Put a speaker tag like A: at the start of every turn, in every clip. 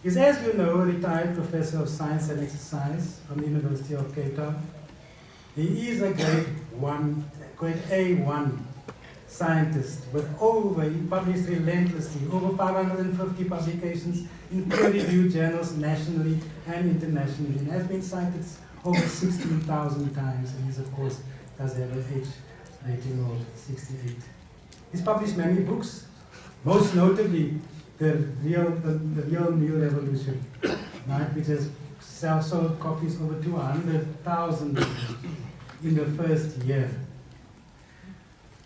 A: He's, as you know, a retired professor of science and exercise from the University of Cape Town. He is a grade A1 scientist with he published relentlessly, over 550 publications in peer-reviewed journals nationally and internationally, and has been cited over 16,000 times, and he's, of course, does have an age rating of 68. He's published many books, most notably The Real New Revolution, right, which has sold copies over 200,000 in the first year.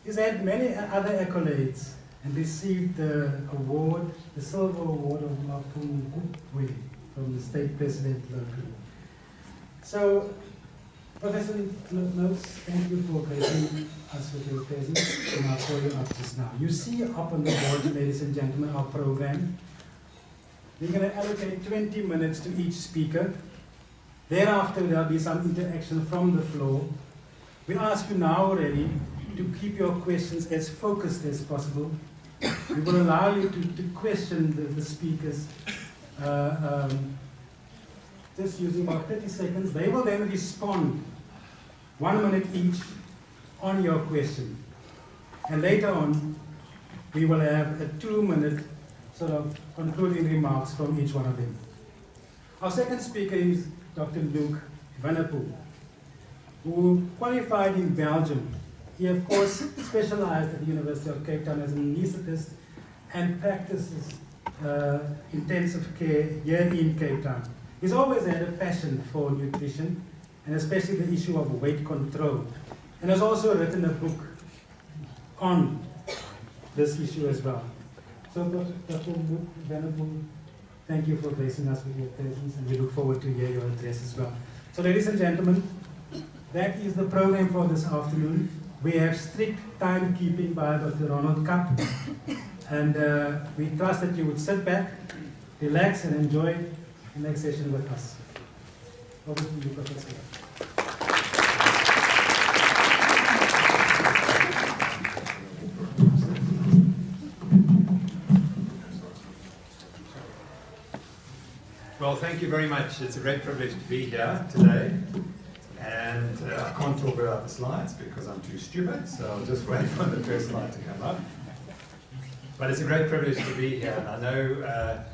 A: He's had many other accolades and received the award, the Silver Award of Mapungubwe from the state president locally. So, Professor Notes, thank you for gracing us with your presence, and I'll call you up just now. You see up on the board, ladies and gentlemen, our program. We're going to allocate 20 minutes to each speaker. Thereafter, there'll be some interaction from the floor. We ask you now already to keep your questions as focused as possible. We will allow you to question the speakers just using about 30 seconds. They will then respond 1 minute each on your question. And later on, we will have a 2-minute sort of concluding remarks from each one of them. Our second speaker is Dr. Luc Vanderpoel, who qualified in Belgium. He, of course, specialized at the University of Cape Town as an anesthetist and practices intensive care here in Cape Town. He's always had a passion for nutrition, and especially the issue of weight control, and has also written a book on this issue as well. So, Dr. Vanderpoel, thank you for gracing us with your presence, and we look forward to hear your address as well. So, ladies and gentlemen, that is the program for this afternoon. We have strict timekeeping by Dr. Ronald Kapp, and we trust that you would sit back, relax, and enjoy the next session with us. Over to you, Professor.
B: Well, thank you very much. It's a great privilege to be here today. And I can't talk about the slides because I'm too stupid, so I'll just wait for the first slide to come up. But it's a great privilege to be here, and I know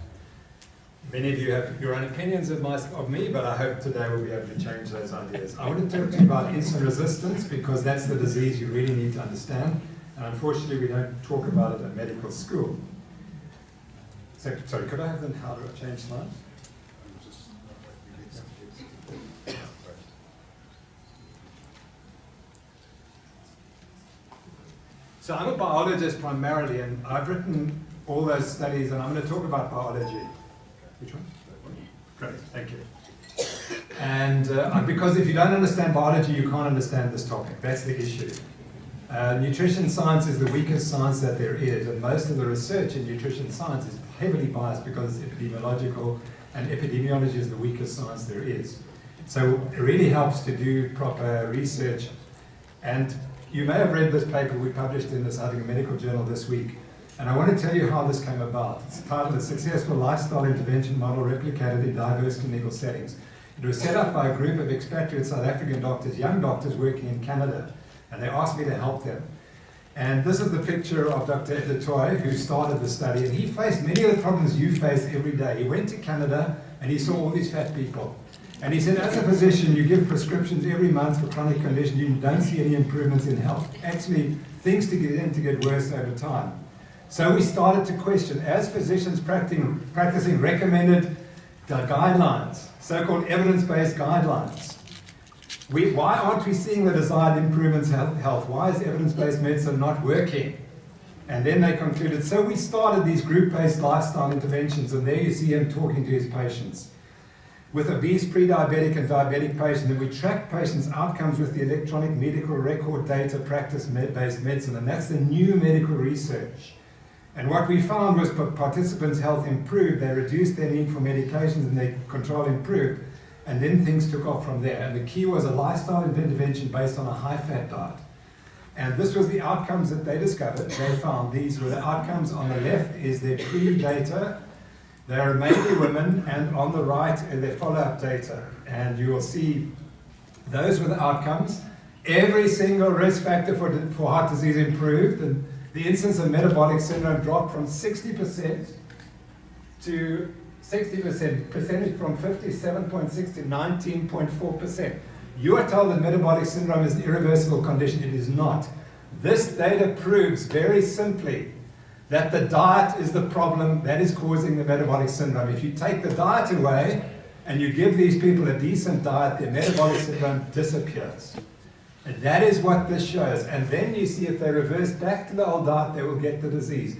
B: many of you have your own opinions of me, but I hope today we'll be able to change those ideas. I want to talk to you about insulin resistance because that's the disease you really need to understand, and unfortunately we don't talk about it at medical school. So, sorry, could I have them, how do I change slides? So I'm a biologist primarily, and I've written all those studies, and I'm going to talk about biology. Which one? Great, thank you. And because if you don't understand biology, you can't understand this topic. That's the issue. Nutrition science is the weakest science that there is, and most of the research in nutrition science is heavily biased because it's epidemiological, and epidemiology is the weakest science there is. So it really helps to do proper research. And you may have read this paper we published in this, I think, a medical journal this week. And I want to tell you how this came about. It's titled A Successful Lifestyle Intervention Model Replicated in Diverse Clinical Settings. It was set up by a group of expatriate South African doctors, young doctors working in Canada, and they asked me to help them. And this is the picture of Dr. Edetoy, who started the study, and he faced many of the problems you face every day. He went to Canada, and he saw all these fat people. And he said, as a physician, you give prescriptions every month for chronic conditions, you don't see any improvements in health. Actually, things tend to get worse over time. So we started to question, as physicians practicing recommended guidelines, so-called evidence-based guidelines, why aren't we seeing the desired improvements in health? Why is evidence-based medicine not working? And then they concluded, so we started these group-based lifestyle interventions, and there you see him talking to his patients. With obese, pre-diabetic and diabetic patients, and we track patients' outcomes with the electronic medical record data practice-based medicine, and that's the new medical research. And what we found was participants' health improved, they reduced their need for medications, and their control improved, and then things took off from there. And the key was a lifestyle intervention based on a high-fat diet. And this was the outcomes that they discovered. They found these were the outcomes. On the left is their pre-data, They are mainly women, and on the right are their follow-up data. And you will see those with outcomes. Every single risk factor for heart disease improved, and the incidence of metabolic syndrome dropped from 60% to 60%, percentage from 57.6 to 19.4%. You are told that metabolic syndrome is an irreversible condition. It is not. This data proves very simply that the diet is the problem that is causing the metabolic syndrome. If you take the diet away and you give these people a decent diet, their metabolic syndrome disappears. And that is what this shows. And then you see if they reverse back to the old diet, they will get the disease.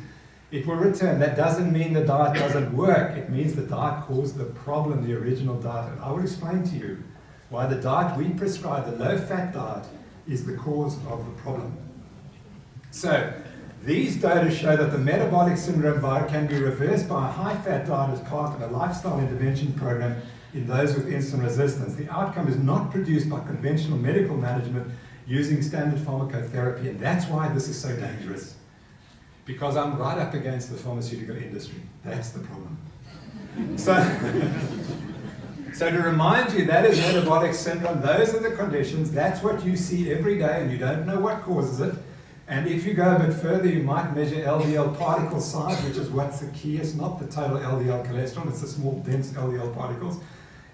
B: It will return. That doesn't mean the diet doesn't work. It means the diet caused the problem, the original diet. And I will explain to you why the diet we prescribe, the low-fat diet, is the cause of the problem. So, these data show that the metabolic syndrome can be reversed by a high-fat diet as part of a lifestyle intervention program in those with insulin resistance. The outcome is not produced by conventional medical management using standard pharmacotherapy, and that's why this is so dangerous. Because I'm right up against the pharmaceutical industry. That's the problem. So to remind you, that is metabolic syndrome. Those are the conditions. That's what you see every day, and you don't know what causes it. And if you go a bit further, you might measure LDL particle size, which is what's the key. It's not the total LDL cholesterol, it's the small, dense LDL particles.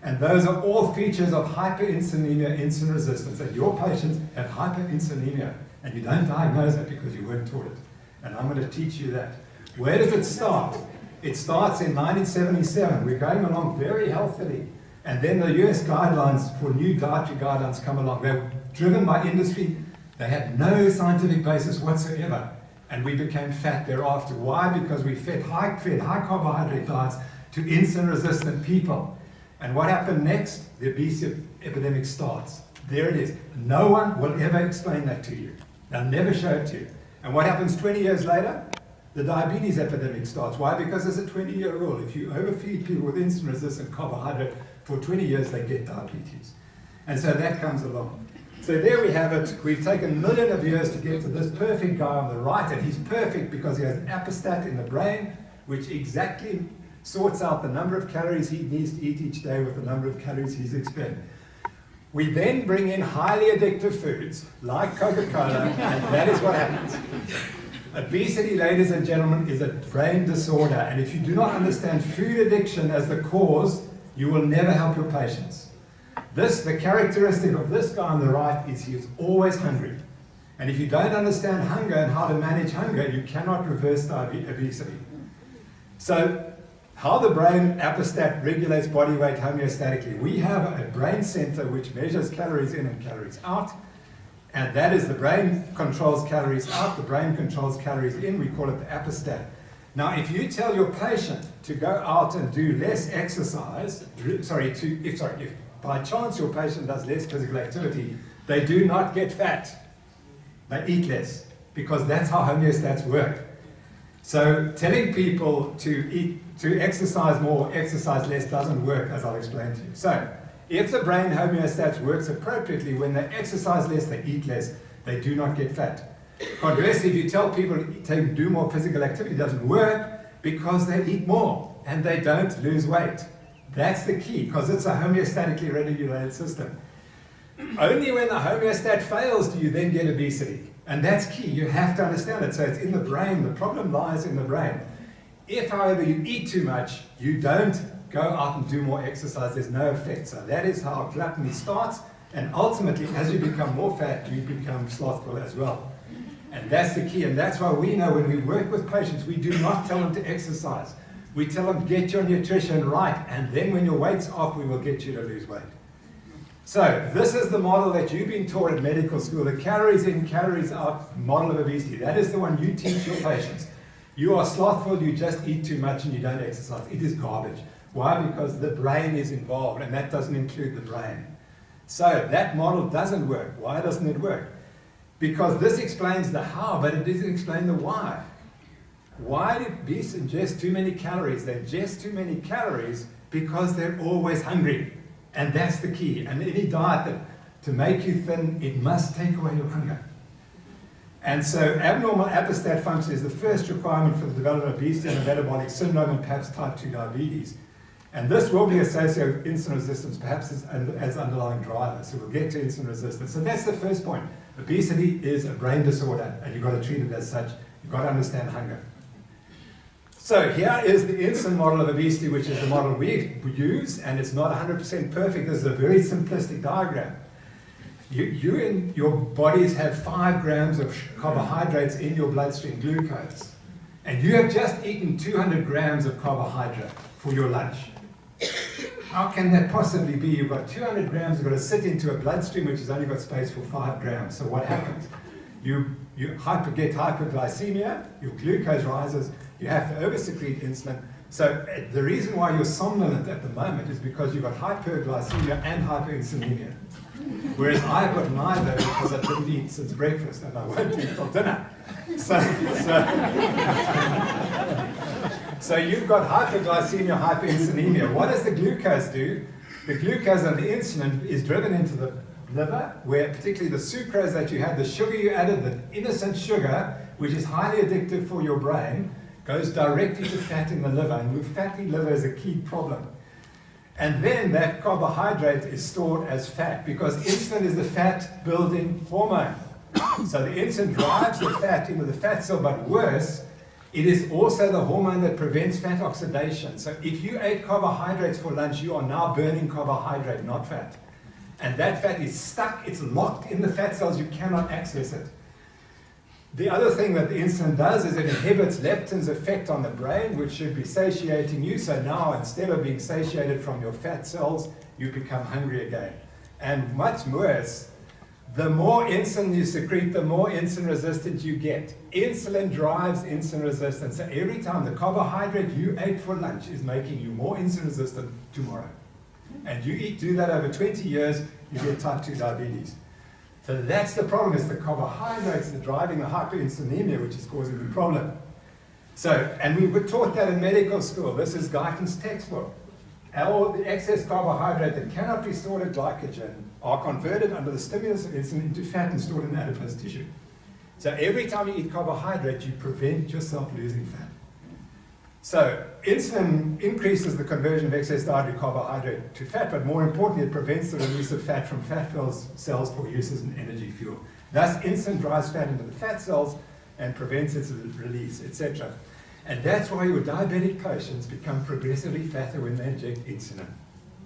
B: And those are all features of hyperinsulinemia, insulin resistance. And your patients have hyperinsulinemia, and you don't diagnose it because you weren't taught it. And I'm going to teach you that. Where does it start? It starts in 1977. We're going along very healthily. And then the US guidelines for new dietary guidelines come along. They're driven by industry. They had no scientific basis whatsoever. And we became fat thereafter. Why? Because we fed high carbohydrate diets to insulin-resistant people. And what happened next? The obesity epidemic starts. There it is. No one will ever explain that to you. They'll never show it to you. And what happens 20 years later? The diabetes epidemic starts. Why? Because there's a 20-year rule. If you overfeed people with insulin-resistant carbohydrate for 20 years, they get diabetes. And so that comes along. So there we have it. We've taken a million of years to get to this perfect guy on the right, and he's perfect because he has an apostat in the brain, which exactly sorts out the number of calories he needs to eat each day with the number of calories he's expending. We then bring in highly addictive foods, like Coca-Cola, and that is what happens. Obesity, ladies and gentlemen, is a brain disorder, and if you do not understand food addiction as the cause, you will never help your patients. The characteristic of this guy on the right is he is always hungry. And if you don't understand hunger and how to manage hunger, you cannot reverse obesity. So, how the brain apostat regulates body weight homeostatically. We have a brain center which measures calories in and calories out. And that is the brain controls calories out, the brain controls calories in. We call it the apostat. Now, if you tell your patient to go out and do less exercise, if by chance your patient does less physical activity, they do not get fat. They eat less, because that's how homeostats work. So telling people to exercise more, exercise less doesn't work, as I'll explain to you. So if the brain homeostats works appropriately, when they exercise less, they eat less, they do not get fat. Conversely, if you tell people to do more physical activity, it doesn't work because they eat more and they don't lose weight. That's the key, because it's a homeostatically regulated system. Only when the homeostat fails do you then get obesity. And that's key. You have to understand it. So it's in the brain. The problem lies in the brain. If, however, you eat too much, you don't go out and do more exercise. There's no effect. So that is how gluttony starts. And ultimately, as you become more fat, you become slothful as well. And that's the key. And that's why we know when we work with patients, we do not tell them to exercise. We tell them, get your nutrition right, and then when your weight's off, we will get you to lose weight. So, this is the model that you've been taught at medical school, the calories in, calories out model of obesity. That is the one you teach your patients. You are slothful, you just eat too much and you don't exercise. It is garbage. Why? Because the brain is involved, and that doesn't include the brain. So, that model doesn't work. Why doesn't it work? Because this explains the how, but it doesn't explain the why. Why do beasts ingest too many calories? They ingest too many calories because they're always hungry. And that's the key. And any diet that to make you thin, it must take away your hunger. And so abnormal apostat function is the first requirement for the development of obesity and a metabolic syndrome and perhaps type 2 diabetes. And this will be associated with insulin resistance, perhaps as underlying driver. So we'll get to insulin resistance. So that's the first point. Obesity is a brain disorder, and you've got to treat it as such. You've got to understand hunger. So here is the insulin model of obesity, which is the model we use, and it's not 100% perfect. This is a very simplistic diagram. You in your bodies have 5 grams of carbohydrates in your bloodstream, glucose. And you have just eaten 200 grams of carbohydrate for your lunch. How can that possibly be? You've got 200 grams, you've got to sit into a bloodstream which has only got space for 5 grams. So what happens? You get hyperglycemia, your glucose rises, you have to oversecrete insulin. So the reason why you're somnolent at the moment is because you've got hyperglycemia and hyperinsulinemia. Whereas I've got neither because I didn't eat since breakfast and I won't eat till dinner. So you've got hyperglycemia, hyperinsulinemia. What does the glucose do? The glucose and the insulin is driven into the liver, where particularly the sucrose that you had, the sugar you added, the innocent sugar, which is highly addictive for your brain, goes directly to fat in the liver. And with fatty liver is a key problem. And then that carbohydrate is stored as fat because insulin is the fat-building hormone. So the insulin drives the fat into the fat cell, but worse, it is also the hormone that prevents fat oxidation. So if you ate carbohydrates for lunch, you are now burning carbohydrate, not fat. And that fat is stuck, it's locked in the fat cells, you cannot access it. The other thing that the insulin does is it inhibits leptin's effect on the brain, which should be satiating you. So now, instead of being satiated from your fat cells, you become hungry again. And much worse, the more insulin you secrete, the more insulin resistant you get. Insulin drives insulin resistance. So every time the carbohydrate you ate for lunch is making you more insulin resistant tomorrow. And you do that over 20 years, you get type 2 diabetes. So that's the problem, is the carbohydrates that are driving the hyperinsulinemia, which is causing the problem. So, and we were taught that in medical school. This is Guyton's textbook. All the excess carbohydrate that cannot be stored as glycogen are converted under the stimulus of insulin into fat and stored in adipose tissue. So every time you eat carbohydrate, you prevent yourself losing fat. So insulin increases the conversion of excess dietary carbohydrate to fat, but more importantly, it prevents the release of fat from fat cells for use as an energy fuel. Thus, insulin drives fat into the fat cells and prevents its release, etc. And that's why your diabetic patients become progressively fatter when they inject insulin,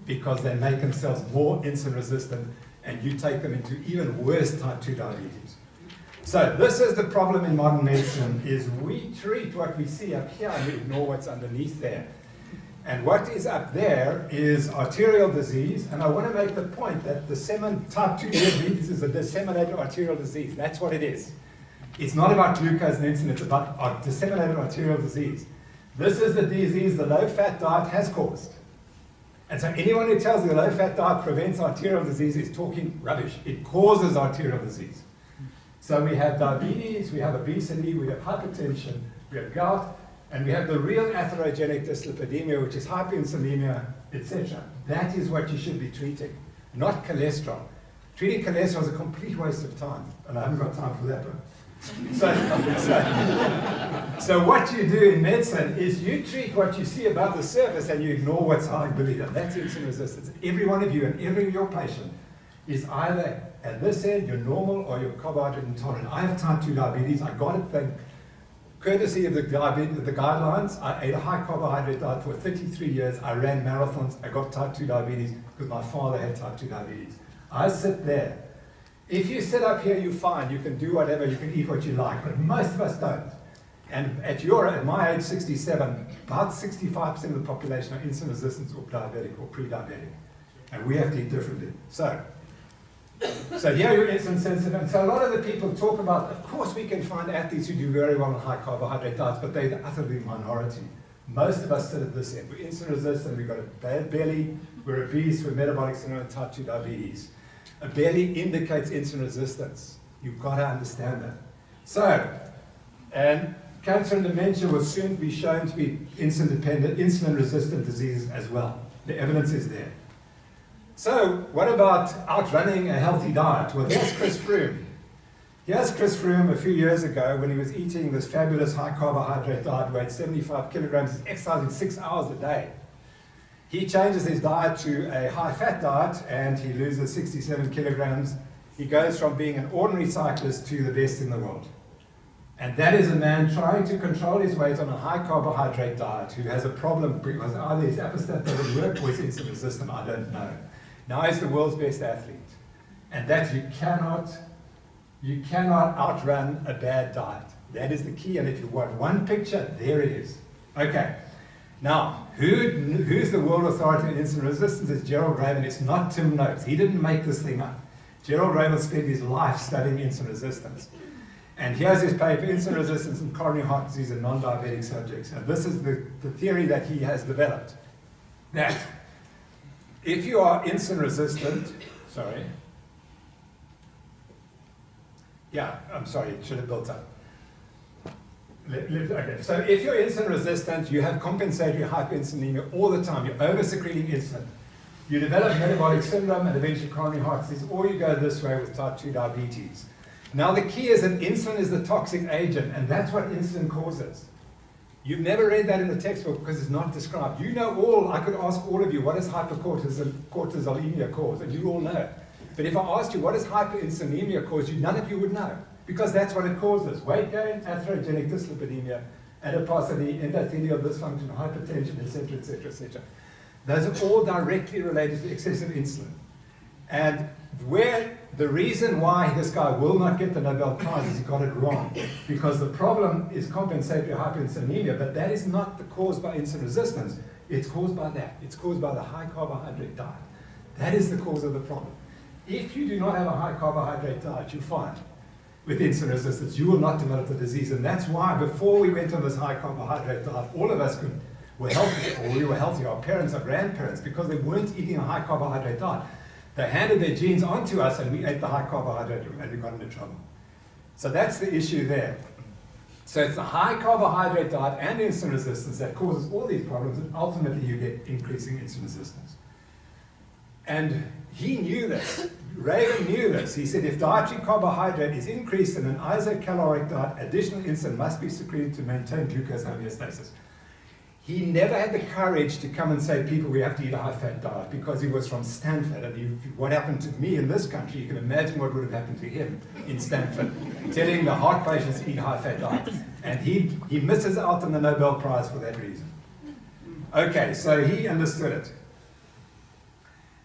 B: because they make themselves more insulin resistant, and you take them into even worse type 2 diabetes. So this is the problem in modern medicine, is we treat what we see up here and we ignore what's underneath there. And what is up there is arterial disease, and I want to make the point that type 2 diabetes is a disseminated arterial disease. That's what it is. It's not about glucose and insulin, it's about disseminated arterial disease. This is the disease the low-fat diet has caused. And so anyone who tells you the low-fat diet prevents arterial disease is talking rubbish. It causes arterial disease. So we have diabetes, we have obesity, we have hypertension, we have gout, and we have the real atherogenic dyslipidemia, which is hyperinsulinemia, etc. That is what you should be treating, not cholesterol. Treating cholesterol is a complete waste of time, and I haven't got time for that one. So what you do in medicine is you treat what you see above the surface and you ignore what's high below. That's insulin resistance. Every one of you and every your patient is either at this end, you're normal, or you're carbohydrate intolerant. I have type 2 diabetes. I got it courtesy of the guidelines. I ate a high carbohydrate diet for 33 years. I ran marathons. I got type 2 diabetes because my father had type 2 diabetes. I sit there. If you sit up here, you're fine. You can do whatever. You can eat what you like. But most of us don't. And at my age, 67, about 65% of the population are insulin resistant or diabetic or pre-diabetic. And we have to eat differently. So here you're insulin sensitive, and so a lot of the people talk about, of course we can find athletes who do very well on high carbohydrate diets, but they're the utterly minority. Most of us sit at this end. We're insulin resistant, we've got a bad belly, we're obese, we're metabolic syndrome and type 2 diabetes. A belly indicates insulin resistance. You've got to understand that. So, and cancer and dementia will soon be shown to be insulin-dependent, insulin-resistant diseases as well. The evidence is there. So, what about outrunning a healthy diet? Well, there's Chris Froome. Here's Chris Froome a few years ago when he was eating this fabulous high carbohydrate diet, weighed 75 kilograms, exercising 6 hours a day. He changes his diet to a high fat diet and he loses 67 kilograms. He goes from being an ordinary cyclist to the best in the world. And that is a man trying to control his weight on a high carbohydrate diet who has a problem because either his apostat doesn't work or his insulin resistant, I don't know. Now he's the world's best athlete. And that you cannot outrun a bad diet. That is the key, and if you want one picture, there it is. Okay, now, who's the world authority on insulin resistance? It's Gerald Raven. It's not Tim Noakes. He didn't make this thing up. Gerald Raven spent his life studying insulin resistance. And here's his paper, Insulin Resistance in Coronary Heart Disease in Non-Diabetic Subjects. And this is the theory that he has developed. That if you are insulin resistant, it should have built up. Okay, so if you're insulin resistant, you have compensatory hyperinsulinemia all the time. You're over-secreting insulin. You develop metabolic syndrome and eventually coronary heart disease, or you go this way with type 2 diabetes. Now the key is that insulin is the toxic agent, and that's what insulin causes. You've never read that in the textbook because it's not described. You know all, I could ask all of you, what does hypercortisolemia cause? And you all know. But if I asked you, what does hyperinsulinemia cause, none of you would know. Because that's what it causes. Weight gain, atherogenic dyslipidemia, adiposity, endothelial dysfunction, hypertension, etc., etc., etc. Those are all directly related to excessive insulin. And where the reason why this guy will not get the Nobel Prize is he got it wrong. Because the problem is compensatory hyperinsulinemia, but that is not the cause by insulin resistance. It's caused by that. It's caused by the high carbohydrate diet. That is the cause of the problem. If you do not have a high carbohydrate diet, you're fine with insulin resistance. You will not develop the disease. And that's why before we went on this high carbohydrate diet, all of us were healthy, or we were healthy, our parents, our grandparents, because they weren't eating a high carbohydrate diet. They handed their genes onto us and we ate the high carbohydrate and we got into trouble. So that's the issue there. So it's the high carbohydrate diet and insulin resistance that causes all these problems, and ultimately you get increasing insulin resistance. And he knew this. Raven knew this. He said if dietary carbohydrate is increased in an isocaloric diet, additional insulin must be secreted to maintain glucose homeostasis. He never had the courage to come and say, people, we have to eat a high-fat diet, because he was from Stanford. And what happened to me in this country, you can imagine what would have happened to him in Stanford, telling the heart patients to eat high-fat diets. And he misses out on the Nobel Prize for that reason. Okay, so he understood it.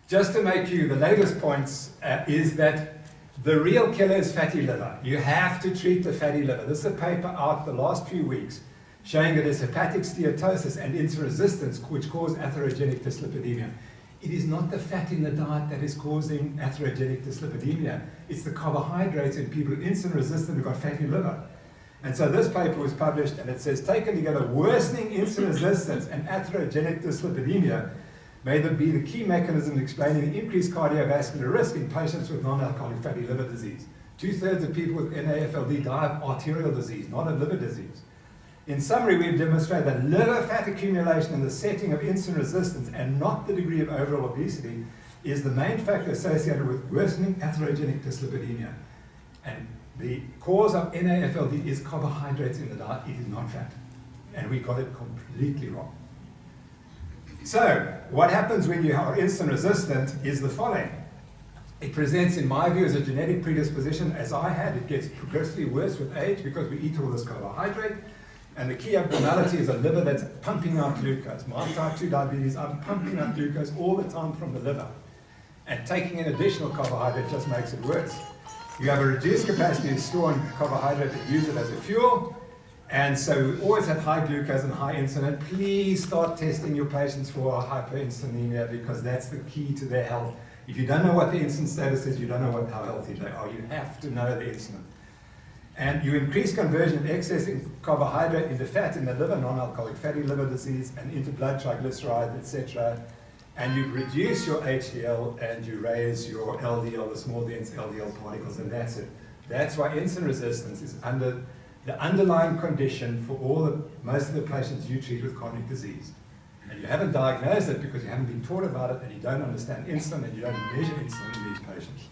B: Just to make you the latest points is that the real killer is fatty liver. You have to treat the fatty liver. This is a paper out the last few weeks showing that it's hepatic steatosis and insulin resistance which cause atherogenic dyslipidemia. It is not the fat in the diet that is causing atherogenic dyslipidemia. It's the carbohydrates in people who are insulin resistant who've got fatty liver. And so this paper was published and it says, taken together, worsening insulin resistance and atherogenic dyslipidemia may be the key mechanism explaining the increased cardiovascular risk in patients with non-alcoholic fatty liver disease. 2/3 of people with NAFLD die of arterial disease, not of liver disease. In summary, we've demonstrated that liver fat accumulation in the setting of insulin resistance and not the degree of overall obesity is the main factor associated with worsening atherogenic dyslipidemia. And the cause of NAFLD is carbohydrates in the diet, it is not fat. And we got it completely wrong. So, what happens when you are insulin resistant is the following. It presents, in my view, as a genetic predisposition, as I had. It gets progressively worse with age because we eat all this carbohydrate. And the key abnormality is a liver that's pumping out glucose. My type 2 diabetes, I'm pumping out glucose all the time from the liver. And taking in additional carbohydrate just makes it worse. You have a reduced capacity to store carbohydrate and use it as a fuel. And so we always have high glucose and high insulin. Please start testing your patients for hyperinsulinemia because that's the key to their health. If you don't know what the insulin status is, you don't know how healthy they are. You have to know the insulin. And you increase conversion of excess in carbohydrate into fat in the liver, non-alcoholic fatty liver disease, and into blood triglycerides, etc. And you reduce your HDL and you raise your LDL, the small dense LDL particles, and that's it. That's why insulin resistance is the underlying condition for most of the patients you treat with chronic disease. And you haven't diagnosed it because you haven't been taught about it and you don't understand insulin and you don't measure insulin in these patients.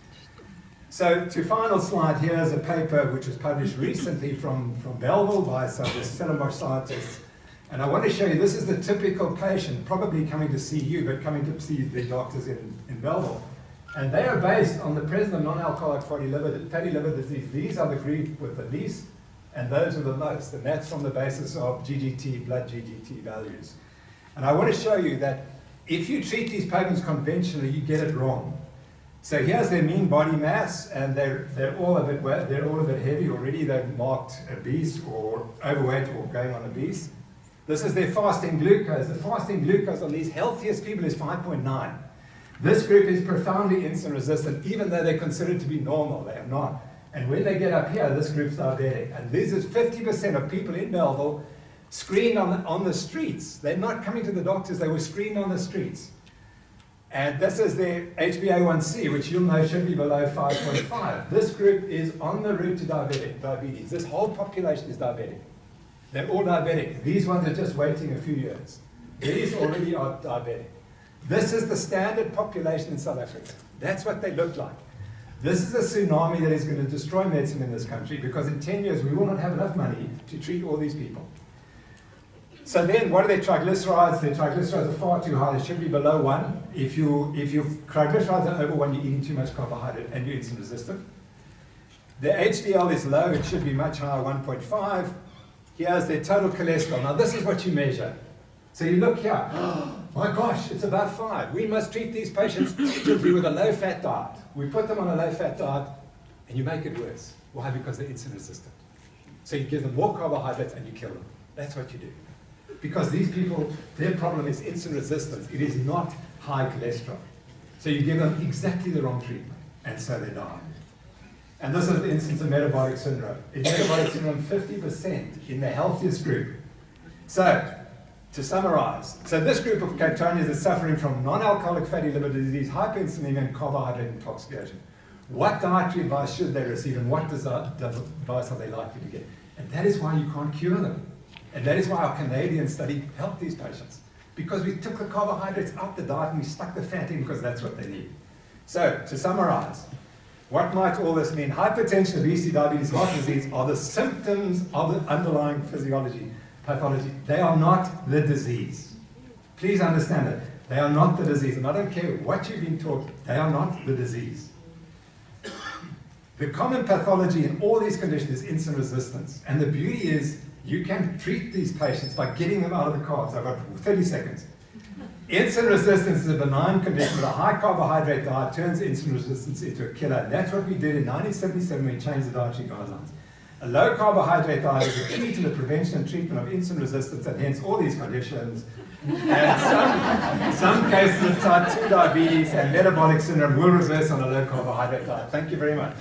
B: So to final slide, here's a paper which was published recently from Belleville by some Stellenbosch scientists. And I want to show you, this is the typical patient, probably coming to see you, but coming to see the doctors in Belleville. And they are based on the presence of non-alcoholic fatty liver disease. These are the group with the least, and those with the most. And that's from the basis of GGT, blood GGT values. And I want to show you that if you treat these patients conventionally, you get it wrong. So here's their mean body mass, and they're all a bit heavy already. They're marked obese or overweight or going on obese. This is their fasting glucose. The fasting glucose on these healthiest people is 5.9. This group is profoundly insulin resistant, even though they're considered to be normal. They are not. And when they get up here, this group's diabetic. And this is 50% of people in Belleville screened on the streets. They're not coming to the doctors, they were screened on the streets. And this is their HbA1c, which you'll know should be below 5.5. This group is on the route to diabetes. This whole population is diabetic. They're all diabetic. These ones are just waiting a few years. These already are diabetic. This is the standard population in South Africa. That's what they look like. This is a tsunami that is going to destroy medicine in this country, because in 10 years we will not have enough money to treat all these people. So then, what are their triglycerides? Their triglycerides are far too high. They should be below 1. If your triglycerides are over 1, you're eating too much carbohydrate and you're insulin resistant. Their HDL is low. It should be much higher, 1.5. Here's their total cholesterol. Now, this is what you measure. So you look here. Oh, my gosh, it's about 5. We must treat these patients urgently with a low-fat diet. We put them on a low-fat diet, and you make it worse. Why? Because they're insulin resistant. So you give them more carbohydrates, and you kill them. That's what you do. Because these people, their problem is insulin resistance. It is not high cholesterol. So you give them exactly the wrong treatment, and so they die. And this is the instance of metabolic syndrome. In metabolic syndrome, 50% in the healthiest group. So, to summarize, so this group of Capetonians is suffering from non-alcoholic fatty liver disease, hyperinsulinemia, and carbohydrate intoxication. What dietary advice should they receive, and what advice are they likely to get? And that is why you can't cure them. And that is why our Canadian study helped these patients. Because we took the carbohydrates out the diet and we stuck the fat in, because that's what they need. So, to summarize, what might all this mean? Hypertension, obesity, diabetes, heart disease are the symptoms of the underlying physiology, pathology. They are not the disease. Please understand that. They are not the disease. And I don't care what you've been taught, they are not the disease. The common pathology in all these conditions is insulin resistance. And the beauty is, you can treat these patients by getting them out of the carbs. I've got 30 seconds. Insulin resistance is a benign condition, but a high carbohydrate diet turns insulin resistance into a killer. And that's what we did in 1977 when we changed the dietary guidelines. A low carbohydrate diet is a key to the prevention and treatment of insulin resistance, and hence all these conditions. And some cases of type 2 diabetes and metabolic syndrome will reverse on a low carbohydrate diet. Thank you very much.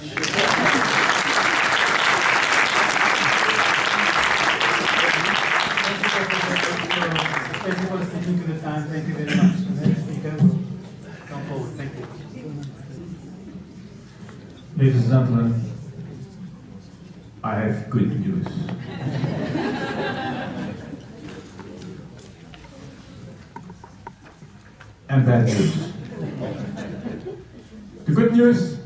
A: Thank you for sticking to the time. Thank you very much. The next speaker will come forward. Thank you.
C: Ladies and gentlemen, I have good news. And bad news. The good news,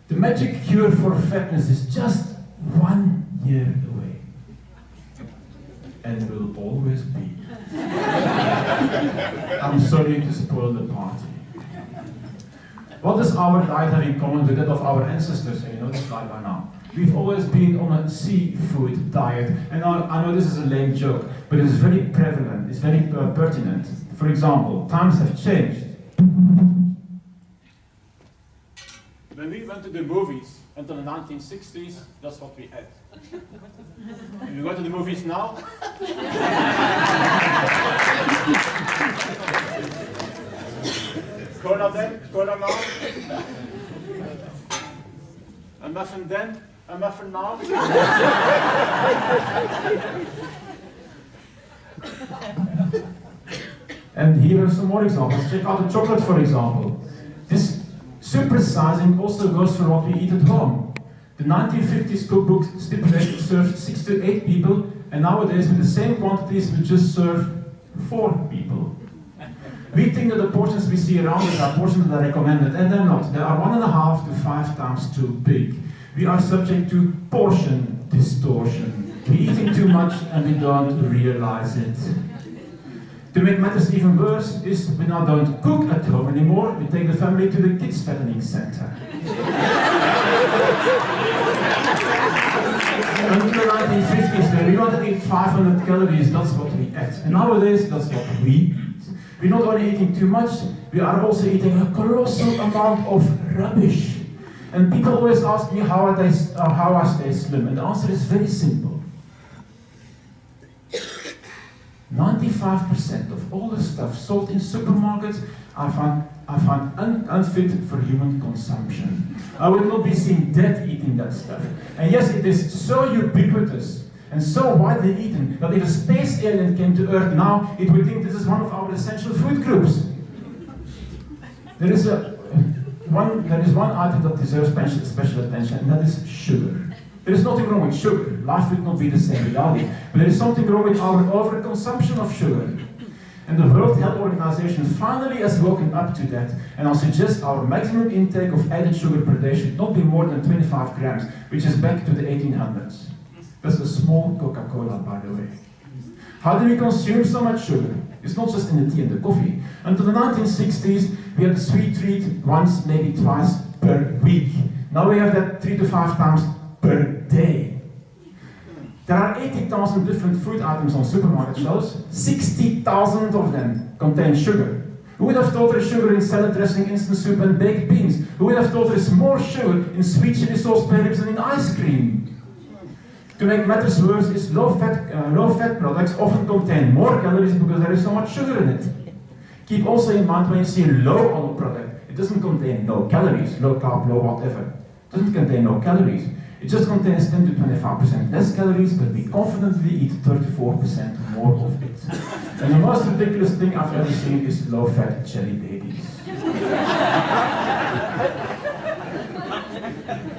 C: the magic cure for fatness is just 1 year away. And will always be. I'm sorry to spoil the party. What does our diet have in common with that of our ancestors? And you know this slide by now. We've always been on a seafood diet. And I know this is a lame joke, but it's very prevalent, it's very pertinent. For example, times have changed.
D: When we went to the movies until the 1960s, that's what we had. If you go to the movies now, cola then, cola now, a muffin then, a muffin now.
C: And here are some more examples. Check out the chocolate, for example. This supersizing also goes for what we eat at home. The 1950s cookbook stipulated to serve 6 to 8 people, and nowadays with the same quantities we just serve 4 people. We think that the portions we see around us are portions that are recommended, and they're not. They are 1.5 to 5 times too big. We are subject to portion distortion. We're eating too much and we don't realize it. To make matters even worse is we now don't cook at home anymore, we take the family to the kids fattening center. Until the 1950s, when we wanted to eat 500 calories, that's what we ate. And nowadays, that's what we eat. We're not only eating too much, we are also eating a colossal amount of rubbish. And people always ask me how I stay slim, and the answer is very simple. 95% of all the stuff sold in supermarkets I find unfit for human consumption. I will not be seen dead eating that stuff. And yes, it is so ubiquitous and so widely eaten that if a space alien came to Earth now, it would think this is one of our essential food groups. There is one item that deserves special attention, and that is sugar. There is nothing wrong with sugar. Life would not be the same without it. But there is something wrong with our overconsumption of sugar. And the World Health Organization finally has woken up to that, and I suggest our maximum intake of added sugar per day should not be more than 25 grams, which is back to the 1800s. That's a small Coca-Cola, by the way. How do we consume so much sugar? It's not just in the tea and the coffee. Until the 1960s, we had a sweet treat once, maybe twice per week. Now we have that 3 to 5 times per day. There are 80,000 different food items on supermarket shelves. 60,000 of them contain sugar. Who would have thought there is sugar in salad dressing, instant soup, and baked beans? Who would have thought there is more sugar in sweet chili sauce, spare ribs, and in ice cream? To make matters worse, is low-fat products often contain more calories because there is so much sugar in it. Keep also in mind when you see a low-oil product, it doesn't contain no calories, low carb, low whatever. It doesn't contain no calories. It just contains 10 to 25% less calories, but we confidently eat 34% more of it. And the most ridiculous thing I've ever seen is low-fat jelly babies.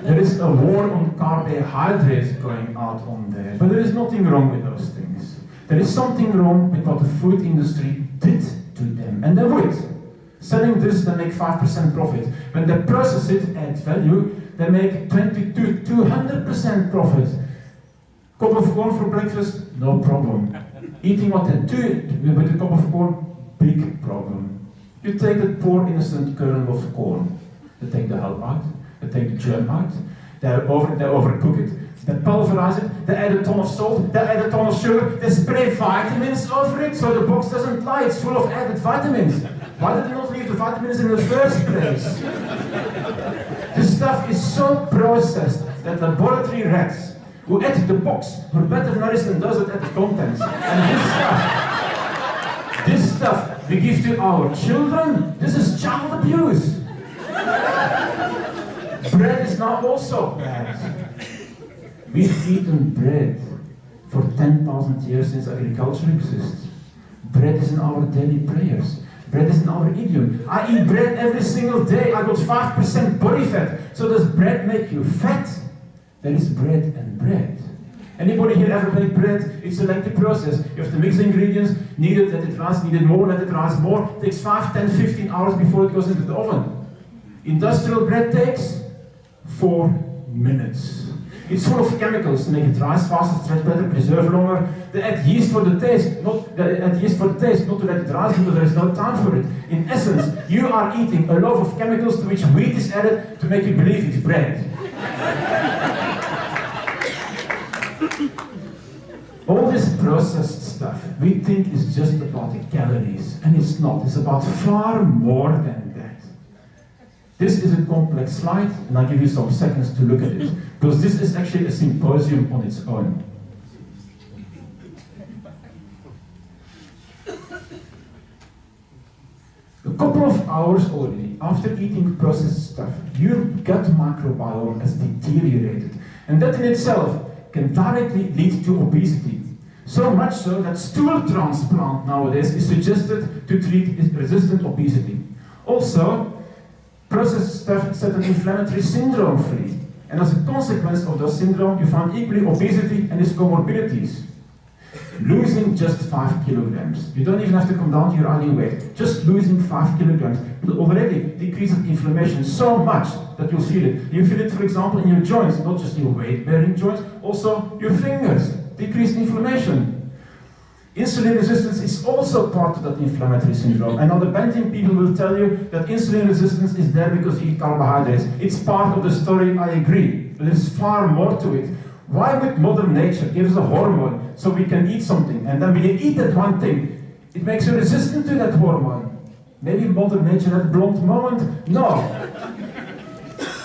C: There is a war on carbohydrates going out on there, but there is nothing wrong with those things. There is something wrong with what the food industry did to them, and they would. Selling this, they make 5% profit. When they process it, add value, they make 20 to 200% profit. Cup of corn for breakfast, no problem. Eating what they do with a cup of corn, big problem. You take that poor innocent kernel of corn, they take the hull out, they take the germ out, they overcook it, they pulverize it, they add a ton of salt, they add a ton of sugar, they spray vitamins over it so the box doesn't lie, it's full of added vitamins. Why did they not leave the vitamins in the first place? This stuff is so processed that laboratory rats who ate the box were better nourished than those that ate the contents. And this stuff we give to our children, this is child abuse. Bread is now also bad. We've eaten bread for 10,000 years since agriculture exists. Bread is in our daily prayers. Bread is in our idiom. I eat bread every single day. I got 5% body fat. So does bread make you fat? There is bread and bread. Anybody here ever make bread? It's a lengthy process. You have to mix the ingredients, knead it, let it rise, knead it more, let it rise more. It takes 5, 10, 15 hours before it goes into the oven. Industrial bread takes 4 minutes. It's full of chemicals to make it rise faster, stretch better, preserve longer. They add yeast for the taste, not to let it rise because there is no time for it. In essence, you are eating a loaf of chemicals to which wheat is added to make you believe it's bread. All this processed stuff we think is just about the calories, and it's not. It's about far more than that. This is a complex slide, and I'll give you some seconds to look at it, because this is actually a symposium on its own. A couple of hours already after eating processed stuff, your gut microbiome has deteriorated, and that in itself can directly lead to obesity. So much so that stool transplant nowadays is suggested to treat resistant obesity. Also, processed stuff set an inflammatory syndrome free, and as a consequence of those syndrome, you find equally obesity and its comorbidities. Losing just 5 kilograms. You don't even have to come down to your ideal weight. Just losing 5 kilograms will already decrease the inflammation so much that you'll feel it. You feel it, for example, in your joints, not just your weight-bearing joints, also your fingers. Decreased inflammation. Insulin resistance is also part of that inflammatory syndrome. And now the Benting people will tell you that insulin resistance is there because you eat carbohydrates. It's part of the story, I agree. But there's far more to it. Why would Mother Nature give us a hormone so we can eat something? And then when you eat that one thing, it makes you resistant to that hormone. Maybe Mother Nature had a blunt moment? No.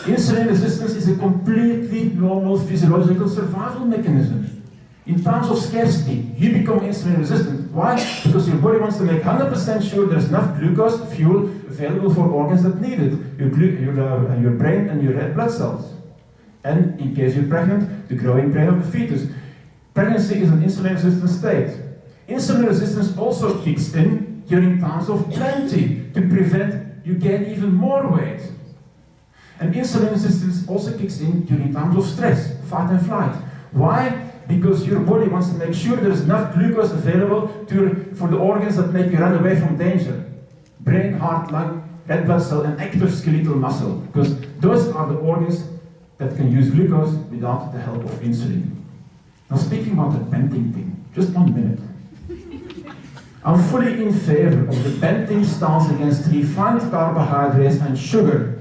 C: Insulin resistance is a completely normal physiological survival mechanism. In times of scarcity, you become insulin resistant. Why? Because your body wants to make 100% sure there's enough glucose, fuel, available for organs that need it. Your brain and your red blood cells. And in case you're pregnant, the growing brain of the fetus. Pregnancy is an insulin-resistant state. Insulin resistance also kicks in during times of plenty to prevent you gain even more weight. And insulin resistance also kicks in during times of stress, fight and flight. Why? Because your body wants to make sure there's enough glucose available for the organs that make you run away from danger. Brain, heart, lung, red blood cell, and active skeletal muscle. Because those are the organs that can use glucose without the help of insulin. Now speaking about the Benting thing, just 1 minute. I'm fully in favor of the Benting stance against refined carbohydrates and sugar.